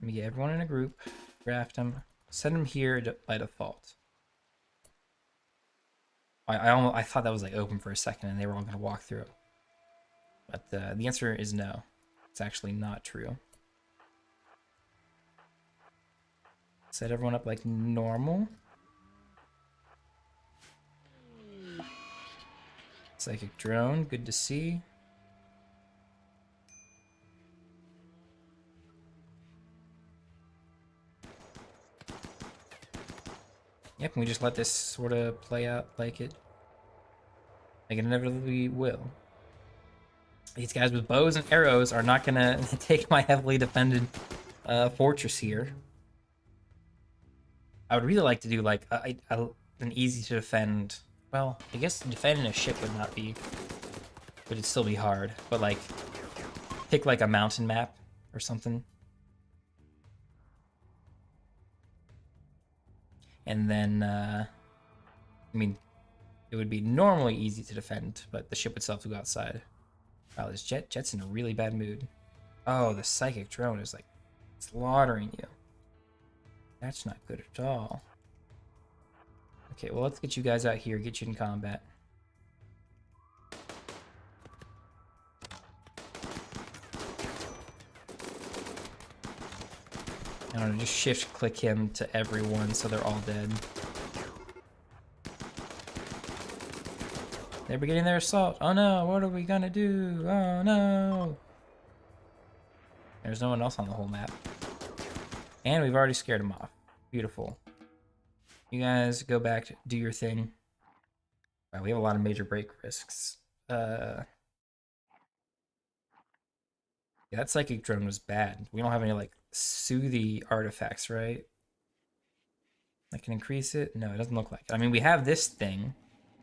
Let me get everyone in a group, draft them, send them here by default. I thought that was like open for a second and they were all going to walk through it. But the answer is no. It's actually not true. Set everyone up like normal. Psychic drone, good to see. Yep, and we just let this sort of play out like it inevitably will. These guys with bows and arrows are not gonna take my heavily defended fortress here. I would really like to do like an easy to defend. Well, I guess defending a ship would not be, would it still be hard? But like, pick like a mountain map or something, and then I mean, it would be normally easy to defend, but the ship itself would go outside. Wow, this Jet's in a really bad mood. Oh, the psychic drone is like slaughtering you. That's not good at all. Okay, well, let's get you guys out here, get you in combat. I don't know, just shift click him to everyone so they're all dead. They're beginning their assault. Oh no, what are we gonna do? Oh no. There's no one else on the whole map. And we've already scared them off. Beautiful. You guys go back, do your thing. Wow, we have a lot of major break risks. Yeah, that psychic drone was bad. We don't have any like soothy artifacts, right? I can increase it. No, it doesn't look like it. I mean, we have this thing,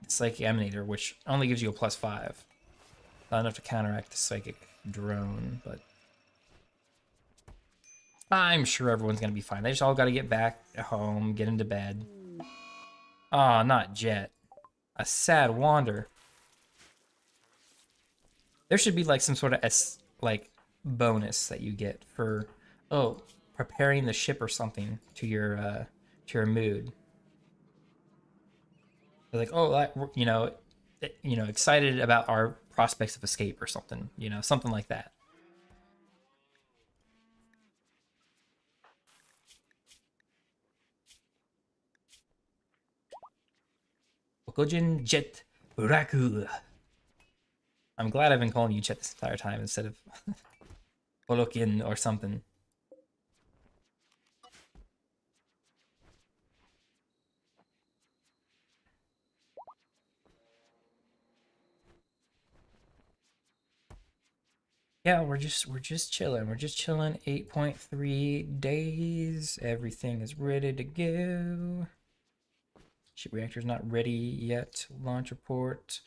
the Psychic Emanator, which only gives you a +5. Not enough to counteract the Psychic Drone, but I'm sure everyone's gonna be fine. They just all gotta get back home, get into bed. Ah, not Jet. A sad wander. There should be like some sort of like bonus that you get for preparing the ship or something to your mood. They're like, excited about our prospects of escape or something, something like that. Okojin Jet Raku. I'm glad I've been calling you Jet this entire time instead of Olokin or something. Yeah, we're just chilling. We're just chilling. 8.3 days. Everything is ready to go. Ship reactor's not ready yet. Launch report.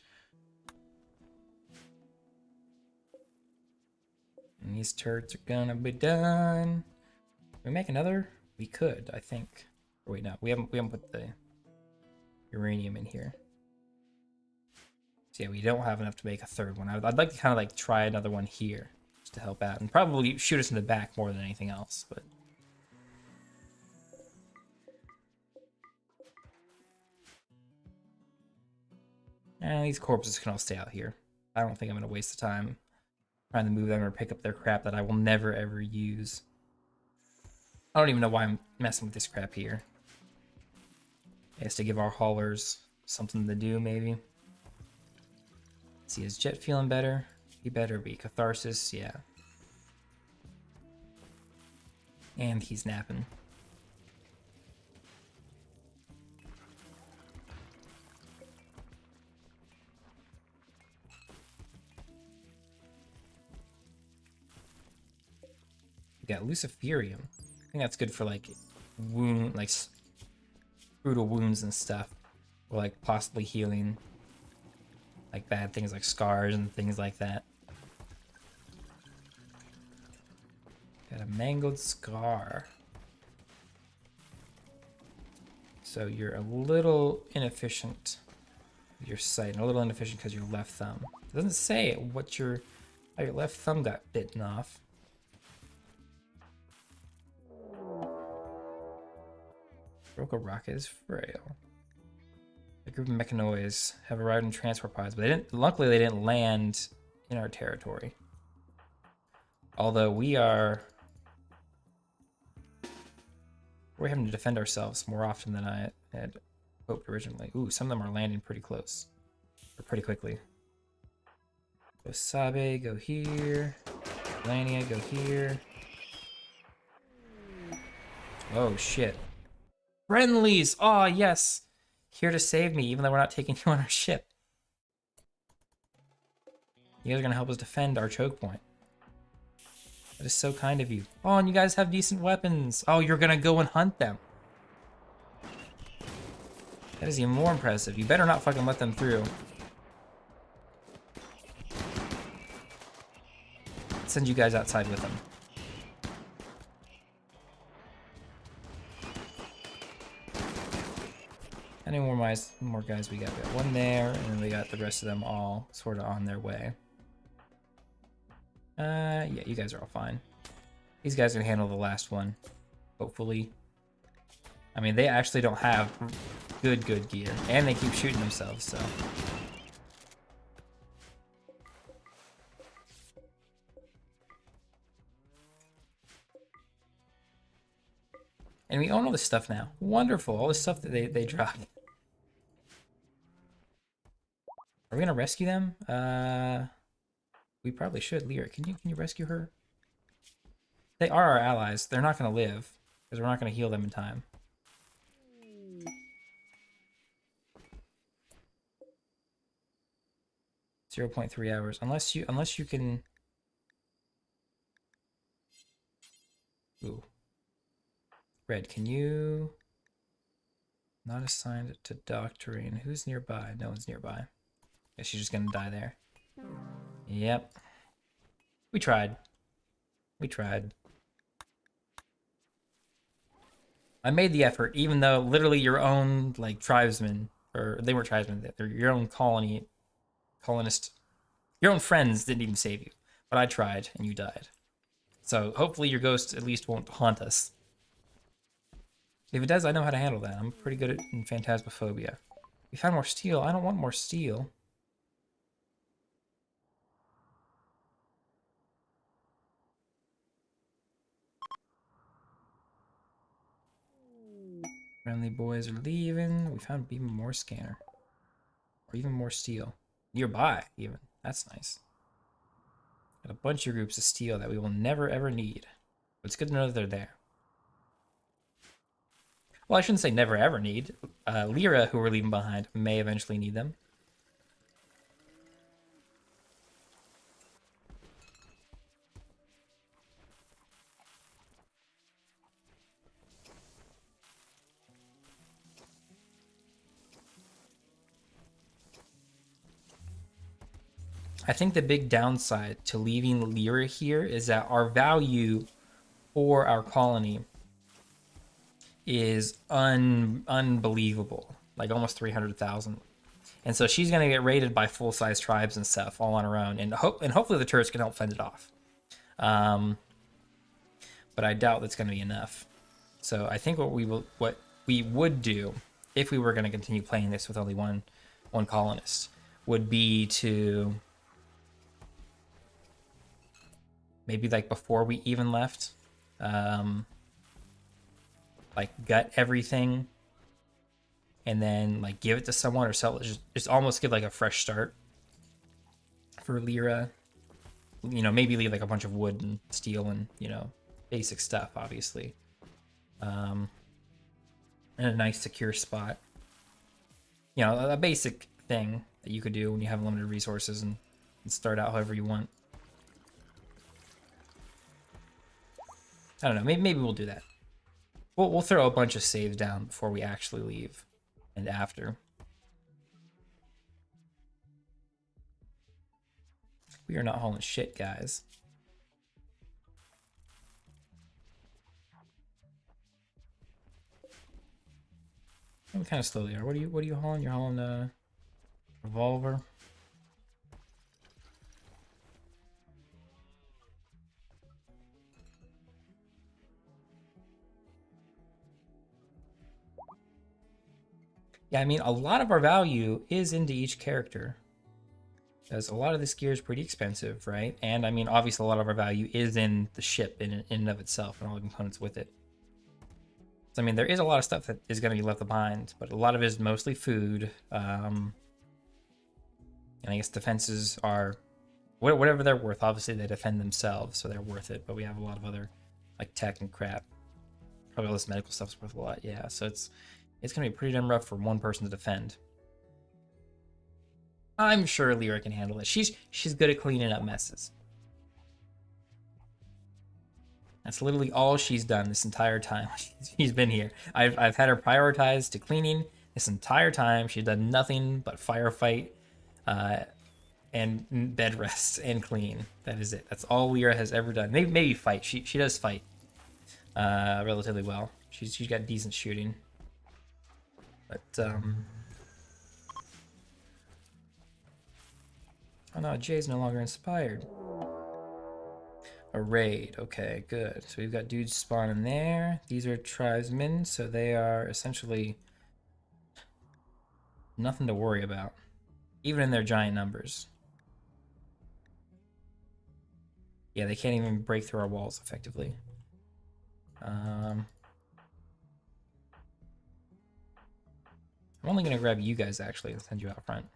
And these turrets are gonna be done. Can we make another? We could, I think. Or wait, no, we haven't put the uranium in here. So yeah, we don't have enough to make a third one. I'd like to kind of like try another one here just to help out, and probably shoot us in the back more than anything else. But these corpses can all stay out here. I don't think I'm gonna waste the time trying to move them or pick up their crap that I will never ever use. I don't even know why I'm messing with this crap here. I guess to give our haulers something to do, maybe. See, is Jet feeling better? He better be. Catharsis, yeah. And he's napping. We got Luciferium. I think that's good for like brutal wounds and stuff, or like possibly healing like bad things like scars and things like that. Got a mangled scar. So you're a little inefficient with your sight, and a little inefficient because your left thumb. It doesn't say how your left thumb got bitten off. Roka Rock is frail. A group of mechanoids have arrived in transport pods, but luckily they didn't land in our territory. Although we're having to defend ourselves more often than I had hoped originally. Ooh, some of them are landing pretty close, or pretty quickly. Go Sabe, go here. Lania, go here. Oh shit. Friendlies! Oh yes! Here to save me, even though we're not taking you on our ship. You guys are gonna help us defend our choke point. That is so kind of you. Oh, and you guys have decent weapons. Oh, you're gonna go and hunt them. That is even more impressive. You better not fucking let them through. Let's send you guys outside with them. How many more guys we got? We got one there, and then we got the rest of them all sort of on their way. Yeah, you guys are all fine. These guys can handle the last one, hopefully. I mean, they actually don't have good gear, and they keep shooting themselves, so. And we own all this stuff now. Wonderful, all this stuff that they dropped. Are we gonna rescue them? We probably should. Lyra, can you rescue her? They are our allies. They're not gonna live because we're not gonna heal them in time. .3 hours. Unless you can. Ooh. Red, can you Not assigned to doctoring. Who's nearby? No one's nearby. Guess she's just gonna die there. Yep. We tried. We tried. I made the effort, even though literally your own like tribesmen, or they weren't tribesmen, they're your own colonist, your own friends didn't even save you. But I tried, and you died. So hopefully your ghost at least won't haunt us. If it does, I know how to handle that. I'm pretty good in Phantasmophobia. We found more steel. I don't want more steel. Friendly boys are leaving. We found even more scanner. Or even more steel. Nearby, even. That's nice. Got a bunch of groups of steel that we will never ever need. But it's good to know that they're there. Well, I shouldn't say never ever need. Lyra, who we're leaving behind, may eventually need them. I think the big downside to leaving Lyra here is that our value for our colony is unbelievable, like almost 300,000. And so she's gonna get raided by full-size tribes and stuff all on her own, and hopefully the turrets can help fend it off. But I doubt that's gonna be enough. So I think what we would do if we were gonna continue playing this with only one colonist would be to maybe like before we even left, like gut everything and then like give it to someone or sell it. Just almost give like a fresh start for Lyra. You know, maybe leave like a bunch of wood and steel and, you know, basic stuff, obviously. And a nice secure spot. You know, a basic thing that you could do when you have limited resources and start out however you want. I don't know, maybe we'll do that. We'll throw a bunch of saves down before we actually leave and after. We are not hauling shit, guys. We kind of slowly are. What are you hauling? You're hauling a revolver. Yeah, I mean, a lot of our value is into each character. Because a lot of this gear is pretty expensive, right? And I mean, obviously a lot of our value is in the ship in and of itself and all the components with it. So, I mean, there is a lot of stuff that is going to be left behind, but a lot of it is mostly food. And I guess defenses are whatever they're worth. Obviously, they defend themselves, so they're worth it. But we have a lot of other like tech and crap. Probably all this medical stuff's worth a lot. Yeah, so it's going to be pretty damn rough for one person to defend. I'm sure Lyra can handle it. She's good at cleaning up messes. That's literally all she's done this entire time she's been here. I've had her prioritized to cleaning this entire time. She's done nothing but firefight, and bed rest and clean. That is it. That's all Lyra has ever done. Maybe fight. She does fight relatively well. She's got decent shooting, but oh no, Jay's no longer inspired. A raid. Okay, good. So we've got dudes spawning there. These are tribesmen, so they are essentially nothing to worry about, even in their giant numbers. Yeah, they can't even break through our walls effectively. I'm only going to grab you guys, actually, and send you out front.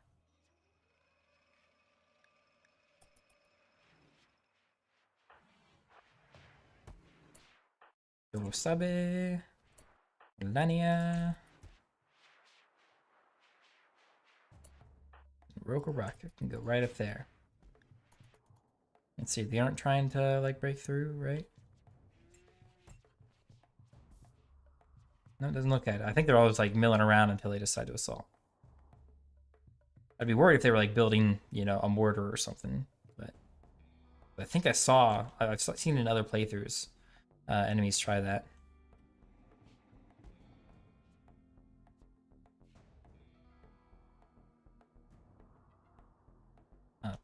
Sabe, Lania, Roka Rocket can go right up there. Let's see, they aren't trying to like break through, right? No, it doesn't look at it. I think they're always like milling around until they decide to assault. I'd be worried if they were like building, you know, a mortar or something. But I think I've seen in other playthroughs, enemies try that.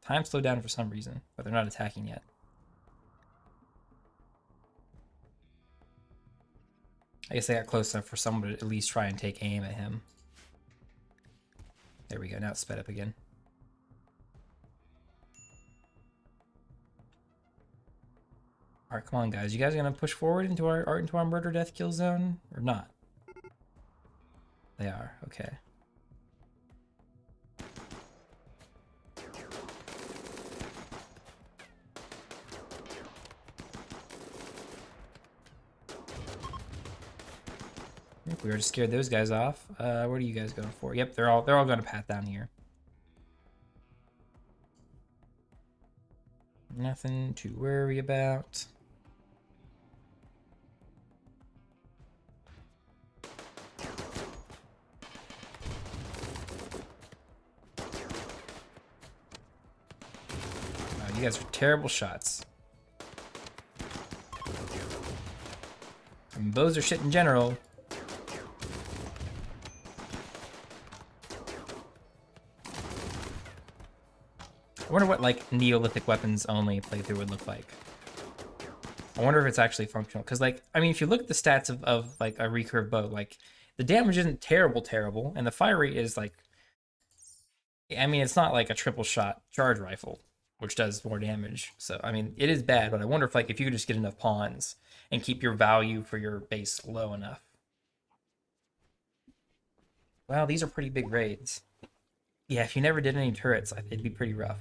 Time slowed down for some reason, but they're not attacking yet. I guess they got close enough for someone to at least try and take aim at him. There we go, now it's sped up again. Alright, come on guys. You guys gonna push forward into our murder death kill zone? Or not? They are, okay. We already scared those guys off. What are you guys going for? Yep, they're all going to path down here. Nothing to worry about. Wow, you guys are terrible shots. And bows are shit in general. I wonder what like Neolithic weapons only playthrough would look like. I wonder if it's actually functional. Because like, I mean, if you look at the stats of like a recurve bow, like the damage isn't terrible, and the fire rate is like, I mean, it's not like a triple shot charge rifle, which does more damage. So, I mean, it is bad, but I wonder if like, if you could just get enough pawns and keep your value for your base low enough. Wow, these are pretty big raids. Yeah, if you never did any turrets, it'd be pretty rough.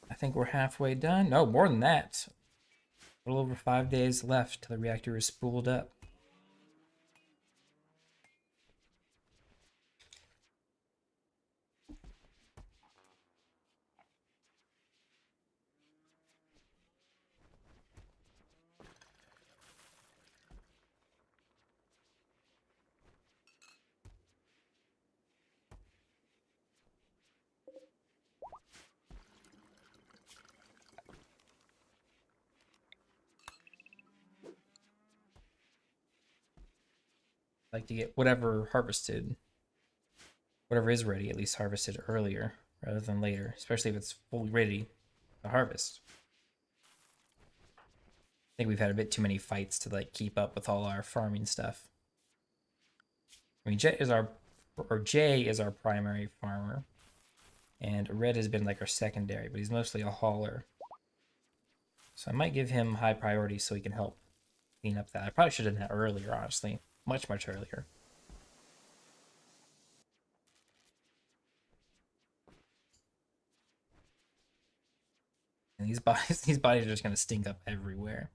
I think we're halfway done. No, more than that. A little over 5 days left till the reactor is spooled up. Like to get whatever harvested, whatever is ready, at least harvested earlier rather than later, especially if it's fully ready to harvest. I think we've had a bit too many fights to like keep up with all our farming stuff. I mean, Jay is our primary farmer, and Red has been like our secondary, but he's mostly a hauler. So I might give him high priority so he can help clean up that. I probably should have done that earlier, honestly. Much earlier. And these bodies are just gonna stink up everywhere.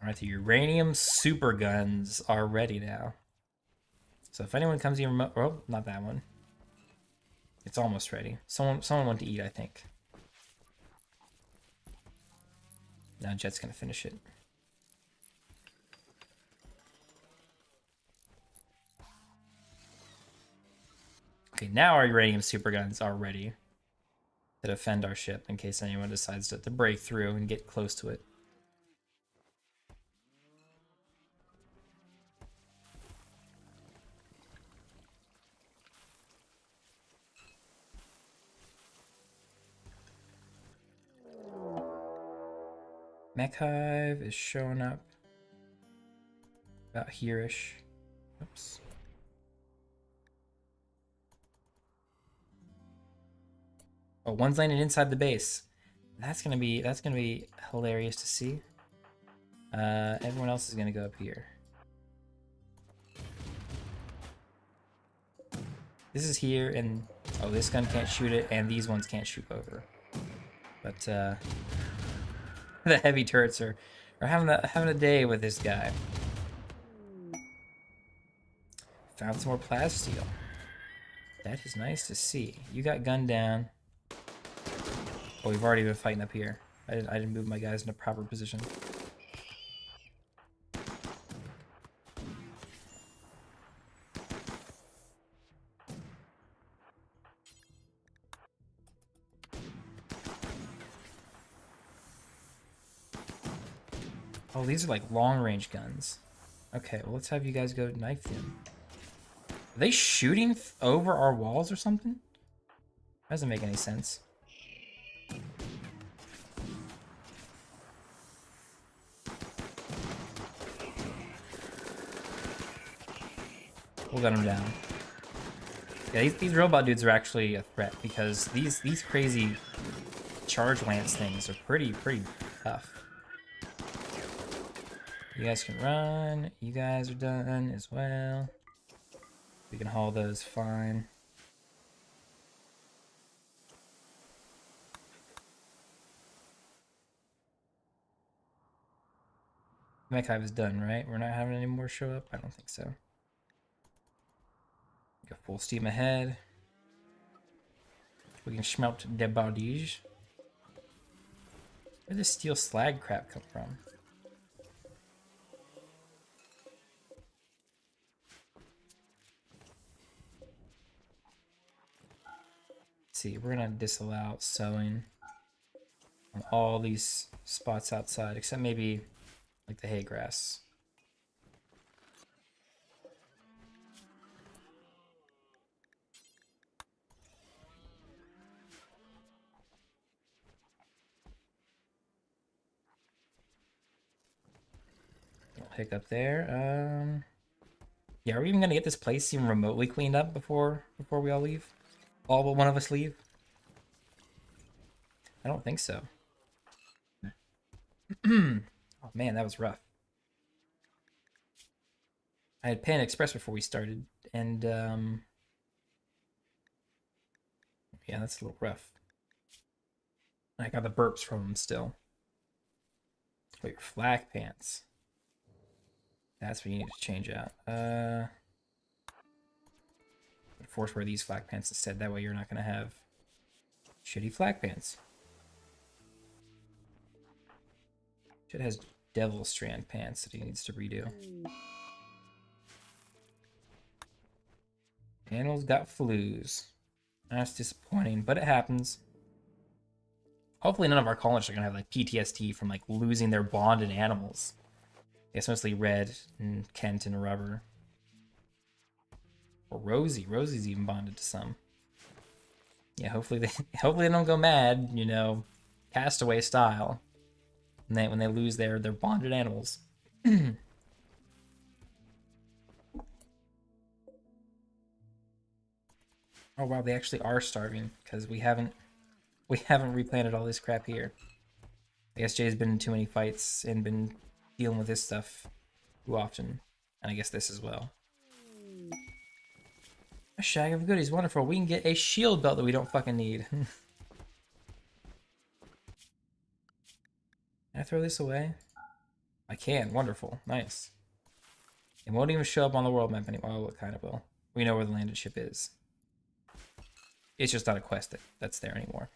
Alright, the uranium super guns are ready now. So if anyone comes in remote, oh, not that one. It's almost ready. Someone went to eat, I think. Now Jet's gonna finish it. Okay, now our uranium super guns are ready to defend our ship in case anyone decides to break through and get close to it. Mech Hive is showing up about here-ish. Oops. Oh, one's landing inside the base. That's gonna be hilarious to see. Everyone else is gonna go up here. This is here, and oh, this gun can't shoot it, and these ones can't shoot over. But the heavy turrets are having a day with this guy. Found some more plasteel. That is nice to see. You got gunned down. Oh, we've already been fighting up here. I didn't move my guys in a proper position. Oh, these are like long-range guns. Okay, well, let's have you guys go knife them. Are they shooting over our walls or something? Doesn't make any sense. We'll gun them down. Yeah, these robot dudes are actually a threat because these crazy charge lance things are pretty tough. You guys can run. You guys are done as well. We can haul those fine. Mechhive is done, right? We're not having any more show up? I don't think so. Go full steam ahead. We can schmelt de bardage. Where did this steel slag crap come from? Let's see, we're gonna disallow sowing on all these spots outside, except maybe like the hay grass. Pick up there. Yeah, are we even gonna get this place even remotely cleaned up before we all leave? All but one of us leave? I don't think so. Oh man, that was rough. I had Panda Express before we started, and yeah, that's a little rough. I got the burps from them still. Wait, your flak pants. That's what you need to change out. Force wear these flak pants instead. That way you're not gonna have shitty flak pants. Shit has devil strand pants that he needs to redo. Animals got flus. That's disappointing, but it happens. Hopefully none of our colonists are gonna have like PTSD from like losing their bonded animals. It's mostly Red and Kent and Rubber. Or Rosie. Rosie's even bonded to some. Yeah, hopefully they don't go mad, you know, Castaway style. When they lose their bonded animals. Oh wow, they actually are starving because we haven't replanted all this crap here. I guess Jay's been in too many fights and been dealing with this stuff too often. And I guess this as well. A shag of goodies, wonderful. We can get a shield belt that we don't fucking need. Can I throw this away? I can, wonderful, nice. It won't even show up on the world map anymore. Oh, it kind of will. We know where the landed ship is. It's just not a quest that's there anymore.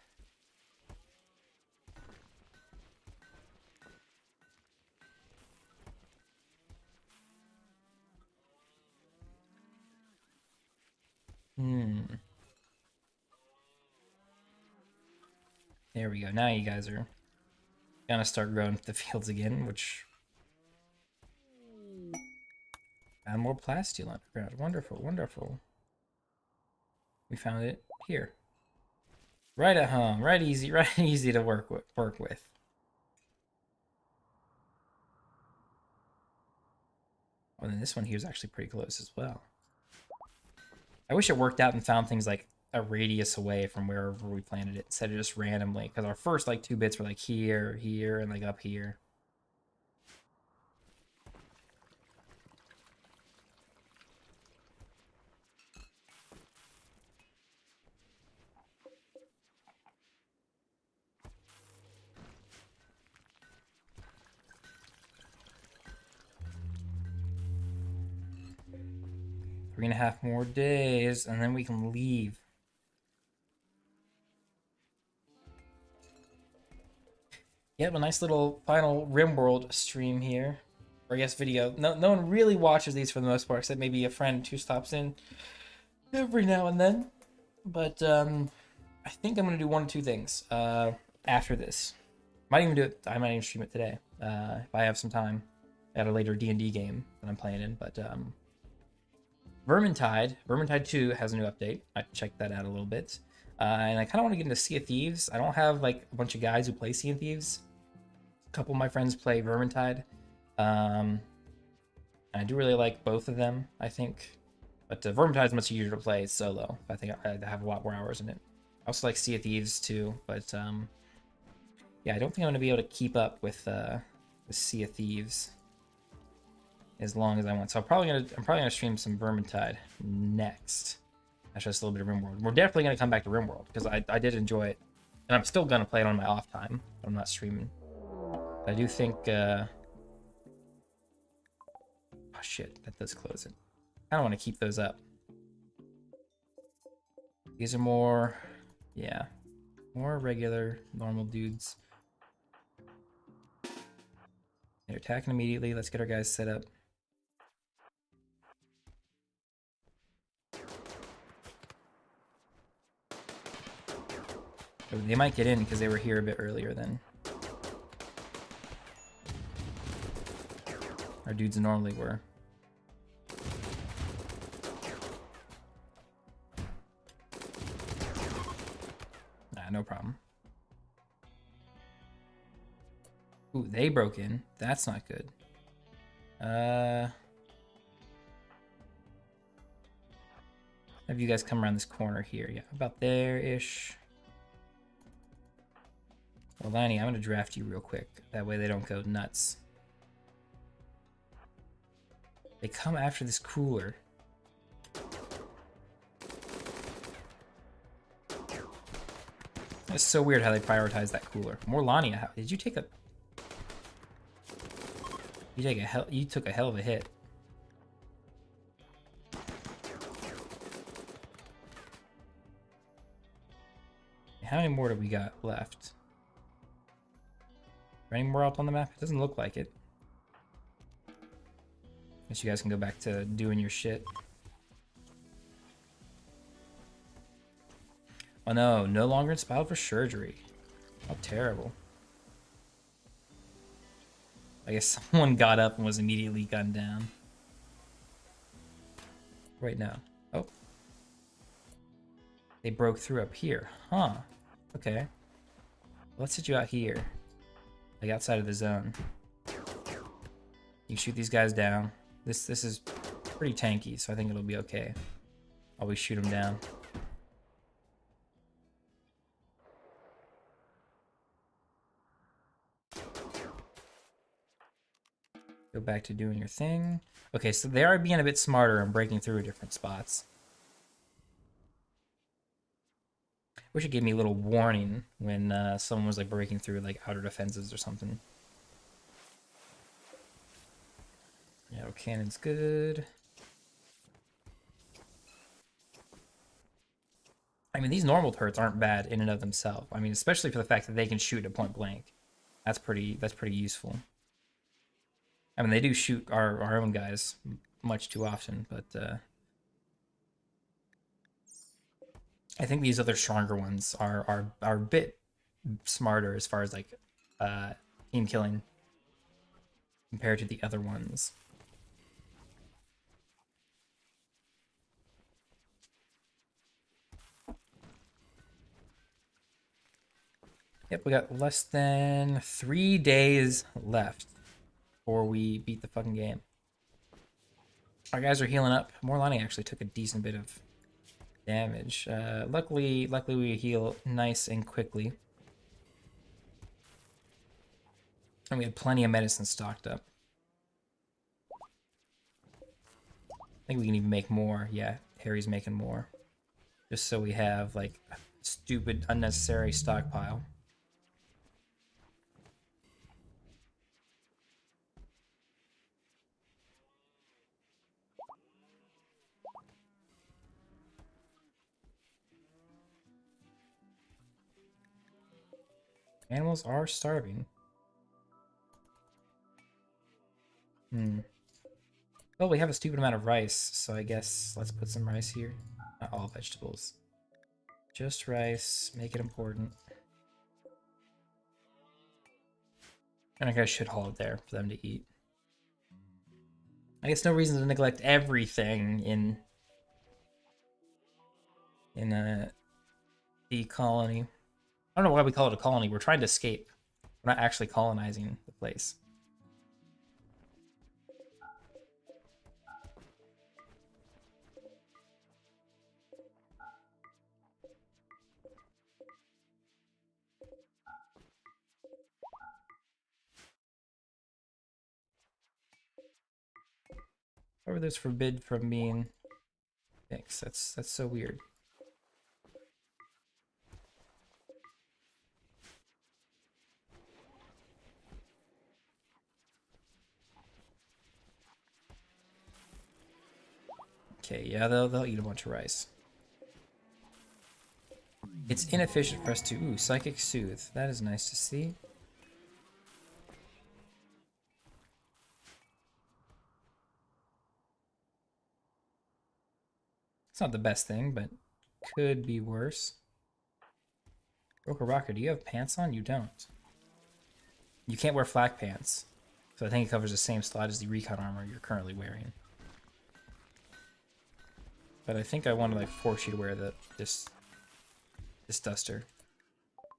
There we go. Now you guys are gonna start growing the fields again, which... Found more plasteel underground. Wonderful, wonderful. We found it here. Right at home. Right easy to work with. Oh, then this one here is actually pretty close as well. I wish it worked out and found things like a radius away from wherever we planted it instead of just randomly. Because our first like 2 bits were like here, here, and like up here. 3.5 more days, and then we can leave. Yep, a nice little final RimWorld stream here. Or I guess video. No one really watches these for the most part, except maybe a friend who stops in every now and then. But I think I'm gonna do one or two things after this. Might even do it. I might even stream it today if I have some time at a later D&D game that I'm playing in. But Vermintide 2 has a new update. I checked that out a little bit, and I kind of want to get into Sea of Thieves. I don't have like a bunch of guys who play Sea of Thieves. A couple of my friends play Vermintide, and I do really like both of them, I think. But Vermintide is much easier to play solo. I think I have a lot more hours in it. I also like Sea of Thieves too, but yeah, I don't think I'm gonna be able to keep up with Sea of Thieves as long as I want. So I'm probably gonna stream some Vermintide next. That's just a little bit of RimWorld. We're definitely gonna come back to RimWorld because I did enjoy it, and I'm still gonna play it on my off time. But I'm not streaming. But I do think. Oh shit, that does close it. I don't want to keep those up. These are more, yeah, more regular, normal dudes. They're attacking immediately. Let's get our guys set up. They might get in because they were here a bit earlier than our dudes normally were. Nah, no problem. Ooh, they broke in. That's not good. Have you guys come around this corner here? Yeah, about there-ish. Well, Lanny, I'm gonna draft you real quick. That way they don't go nuts. They come after this cooler. It's so weird how they prioritize that cooler. Morlania, did you take a... You took a hell of a hit. How many more do we got left? Any more out on the map? It doesn't look like it. Guess you guys can go back to doing your shit. Oh no, no longer inspired for surgery. How terrible. I guess someone got up and was immediately gunned down. Right now. Oh. They broke through up here. Huh. Okay. Let's hit you out here. Like outside of the zone. You shoot these guys down. This is pretty tanky, so I think it'll be okay. Always shoot them down. Go back to doing your thing. Okay, so they are being a bit smarter and breaking through different spots. Wish it gave me a little warning when someone was like breaking through like outer defenses or something. Yeah, cannon's good. I mean, these normal turrets aren't bad in and of themselves. I mean, especially for the fact that they can shoot at point blank. That's pretty useful. I mean, they do shoot our own guys much too often, but I think these other stronger ones are a bit smarter as far as like team killing compared to the other ones. Yep, we got less than 3 days left before we beat the fucking game. Our guys are healing up. Morlani actually took a decent bit of damage. Luckily we heal nice and quickly. And we have plenty of medicine stocked up. I think we can even make more. Yeah, Harry's making more. Just so we have, like, a stupid, unnecessary stockpile. Animals are starving. Well, we have a stupid amount of rice, so I guess let's put some rice here. Not all vegetables. Just rice. Make it important. And I guess I should haul it there for them to eat. I guess no reason to neglect everything in the colony. I don't know why we call it a colony. We're trying to escape. We're not actually colonizing the place. Or there's forbid from being fixed. That's so weird. Okay, yeah, they'll eat a bunch of rice. It's inefficient for us to... Ooh, Psychic Soothe. That is nice to see. It's not the best thing, but could be worse. Roker Rocker, do you have pants on? You don't. You can't wear flak pants. So I think it covers the same slot as the recon armor you're currently wearing. But I think I want to like force you to wear this duster.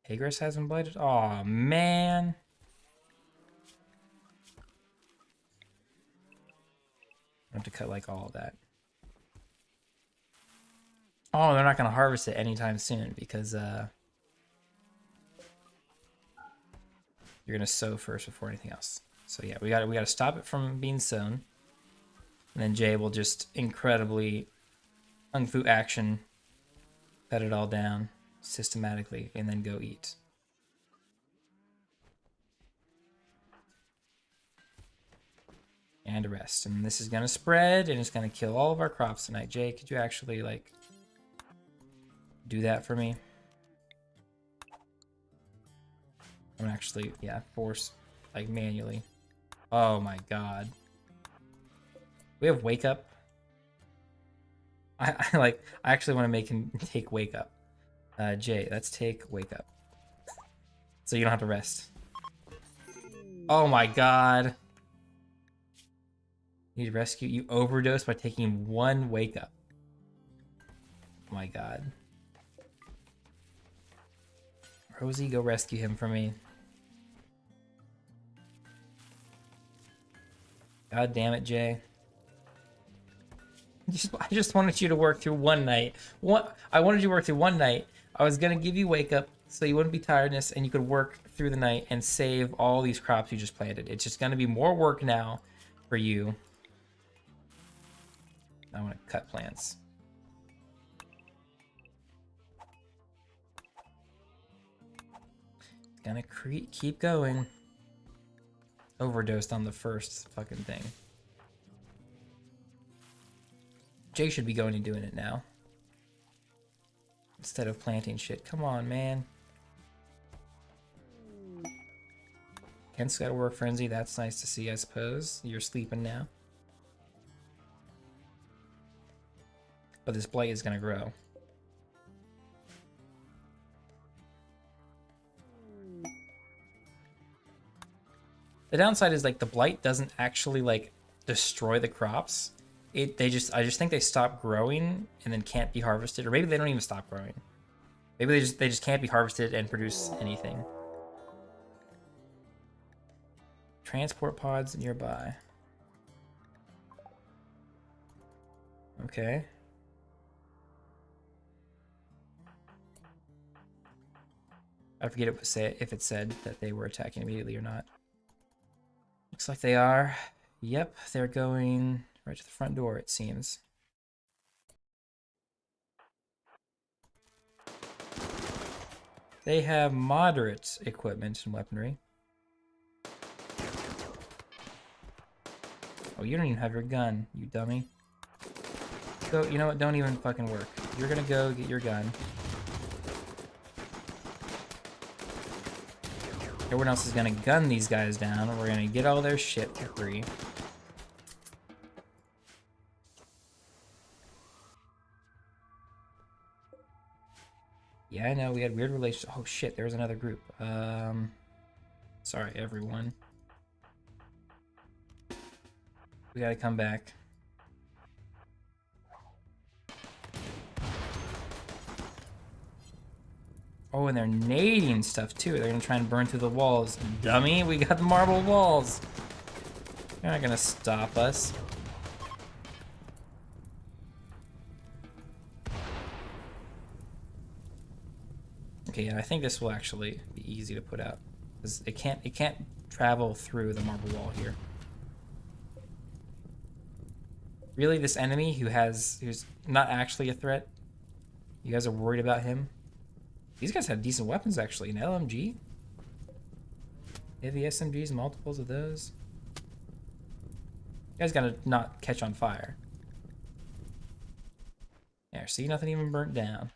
Hagress has been blighted? Aw, man. I have to cut like all of that. Oh, they're not going to harvest it anytime soon because you're going to sow first before anything else. So yeah, we got to stop it from being sown. And then Jay will just incredibly kung fu action cut it all down systematically and then go eat. And a rest. And this is going to spread and it's going to kill all of our crops tonight. Jay, could you actually like do that for me? I'm actually, yeah, force like manually. Oh my god. We have wake up. I actually want to make him take wake up. Jay, let's take wake up. So you don't have to rest. Oh my god. Need to rescue you. Overdose by taking one wake up. Oh my god. Rosie, go rescue him for me. God damn it, Jay. I just wanted you to work through one night. I wanted you to work through one night. I was gonna give you wake up so you wouldn't be tiredness and you could work through the night and save all these crops you just planted. It's just gonna be more work now for you. I want to cut plants. Gonna keep going. Overdosed on the first fucking thing. Jay should be going and doing it now. Instead of planting shit. Come on, man. Kent's got a work frenzy. That's nice to see, I suppose. You're sleeping now. But this blight is gonna grow. The downside is like the blight doesn't actually like destroy the crops. I just think they stop growing and then can't be harvested, or maybe they don't even stop growing. Maybe they just can't be harvested and produce anything. Transport pods nearby. Okay. I forget if it said that they were attacking immediately or not. Looks like they are. Yep, they're going right to the front door, it seems. They have moderate equipment and weaponry. Oh, you don't even have your gun, you dummy. Go, you know what, don't even fucking work. You're gonna go get your gun. Everyone else is gonna gun these guys down. We're gonna get all their shit for free. Yeah, I know, we had weird relations. Oh shit, there was another group. Sorry, everyone. We gotta come back. Oh, and they're nading stuff too. They're gonna try and burn through the walls. Dummy, we got the marble walls. They're not gonna stop us. Okay, yeah, I think this will actually be easy to put out. Because it can't travel through the marble wall here. Really, this enemy who's not actually a threat? You guys are worried about him? These guys have decent weapons, actually. An LMG? Heavy SMGs, multiples of those. You guys gotta not catch on fire. There, see? Nothing even burnt down.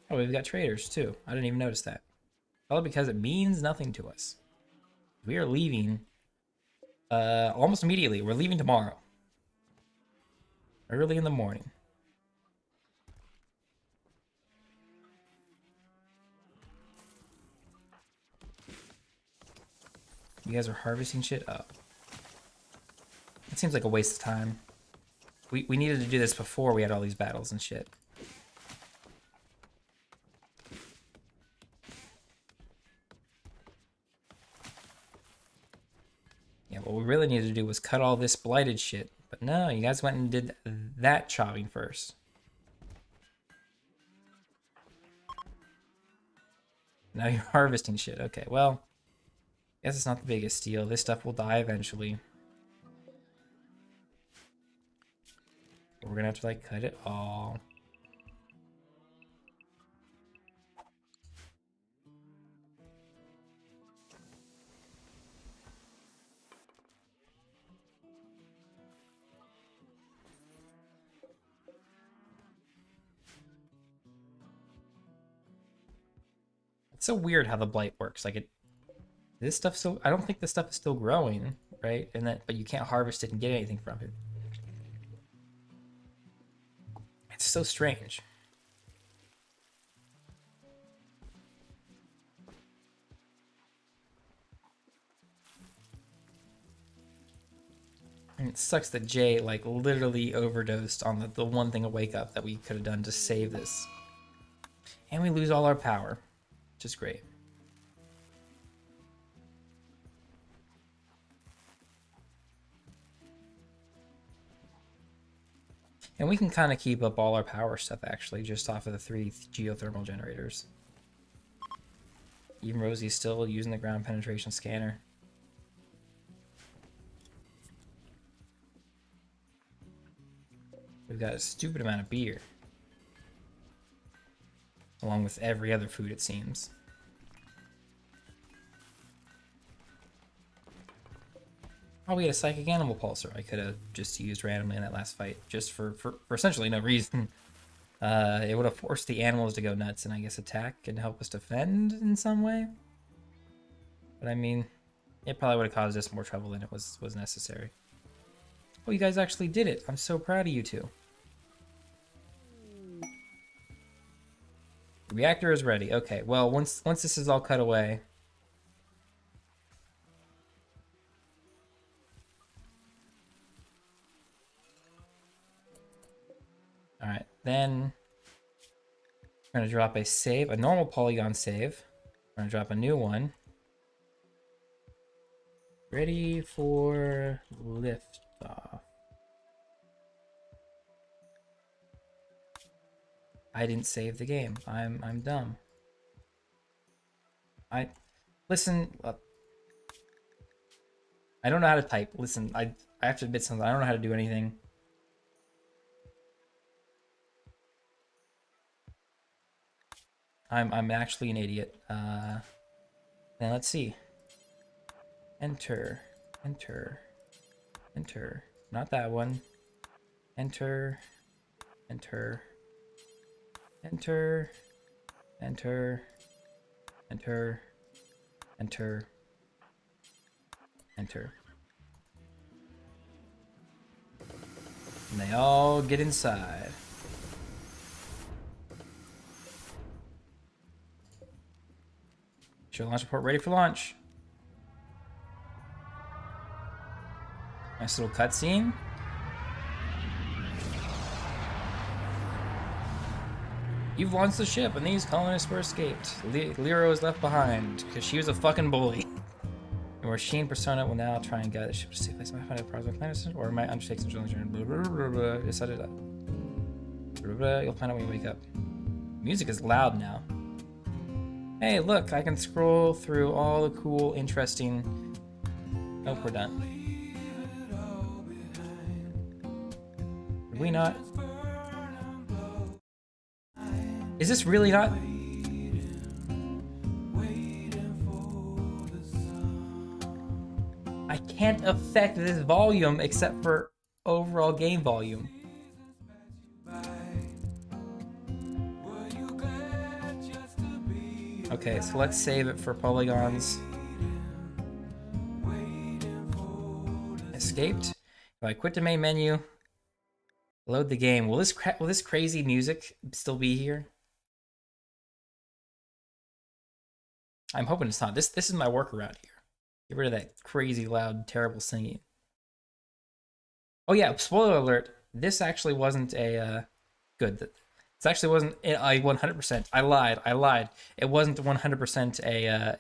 Oh, we've got traders, too. I didn't even notice that. Probably because it means nothing to us. We are leaving almost immediately. We're leaving tomorrow. Early in the morning. You guys are harvesting shit up. It seems like a waste of time. We needed to do this before we had all these battles and shit. Yeah, what we really needed to do was cut all this blighted shit. But no, you guys went and did that chopping first. Now you're harvesting shit. Okay, well, I guess it's not the biggest deal. This stuff will die eventually. We're gonna have to, like, cut it all. It's so weird how the blight works. Like, this stuff still, I don't think this stuff is still growing, right? And that, but you can't harvest it and get anything from it. It's so strange. And it sucks that Jay, like, literally overdosed on the one thing, a wake up, that we could have done to save this. And we lose all our power, which is great. And we can kind of keep up all our power stuff, actually, just off of the 3 geothermal generators. Even Rosie's still using the ground penetration scanner. We've got a stupid amount of beer. Along with every other food, it seems. Oh, we had a psychic animal pulsar I could have just used randomly in that last fight, just for essentially no reason. It would have forced the animals to go nuts and I guess attack and help us defend in some way. But I mean, it probably would have caused us more trouble than it was necessary. Oh, you guys actually did it. I'm so proud of you two. The reactor is ready. Okay, well, once this is all cut away, all right, then we're gonna drop a save, a normal polygon save. We're gonna drop a new one. Ready for liftoff. I didn't save the game. I'm dumb. Listen. I don't know how to type. Listen, I have to admit something. I don't know how to do anything. I'm actually an idiot. Now let's see. Enter. Enter. Enter. Not that one. Enter. Enter. Enter. Enter. Enter. Enter. Enter. And they all get inside. Show launch report ready for launch. Nice little cutscene. You've launched the ship, and these colonists were escaped. Lyra was left behind because she was a fucking bully. Your machine persona will now try and guide the ship to safe place. Might find a problem with planet, or might undertake some journey. Blah, blah, blah, blah. Just set it up. Blah, blah. You'll find out when you wake up. Music is loud now. Hey, look! I can scroll through all the cool, interesting. Nope, we're done. Did we not? Is this really not? I can't affect this volume except for overall game volume. Okay, so let's save it for polygons. Escaped. If I quit the main menu, load the game. Will this crazy music still be here? I'm hoping it's not. This is my workaround here. Get rid of that crazy, loud, terrible singing. Oh yeah, spoiler alert. This actually wasn't a good. This actually wasn't a 100%. I lied. It wasn't 100%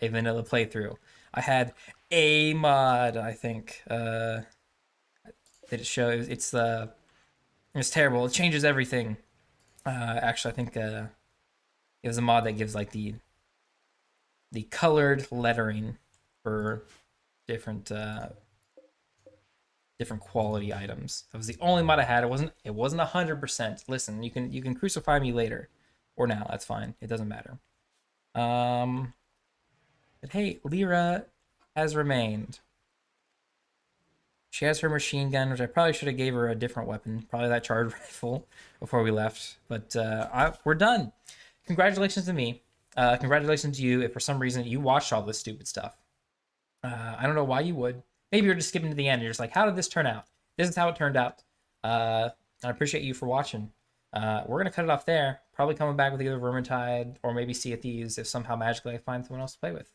a vanilla playthrough. I had a mod, I think. That it shows. It's terrible. It changes everything. Actually, I think it was a mod that gives like the colored lettering for different quality items. That was the only mod I had. It wasn't 100%. Listen, you can crucify me later or now. That's fine. It doesn't matter. But hey, Lyra has remained. She has her machine gun, which I probably should have gave her a different weapon, probably that charge rifle before we left. But we're done. Congratulations to me. Congratulations to you if for some reason you watched all this stupid stuff. I don't know why you would. Maybe you're just skipping to the end. You're just like, how did this turn out? This is how it turned out. I appreciate you for watching. We're going to cut it off there. Probably coming back with either Vermintide or maybe Sea of Thieves if somehow magically I find someone else to play with.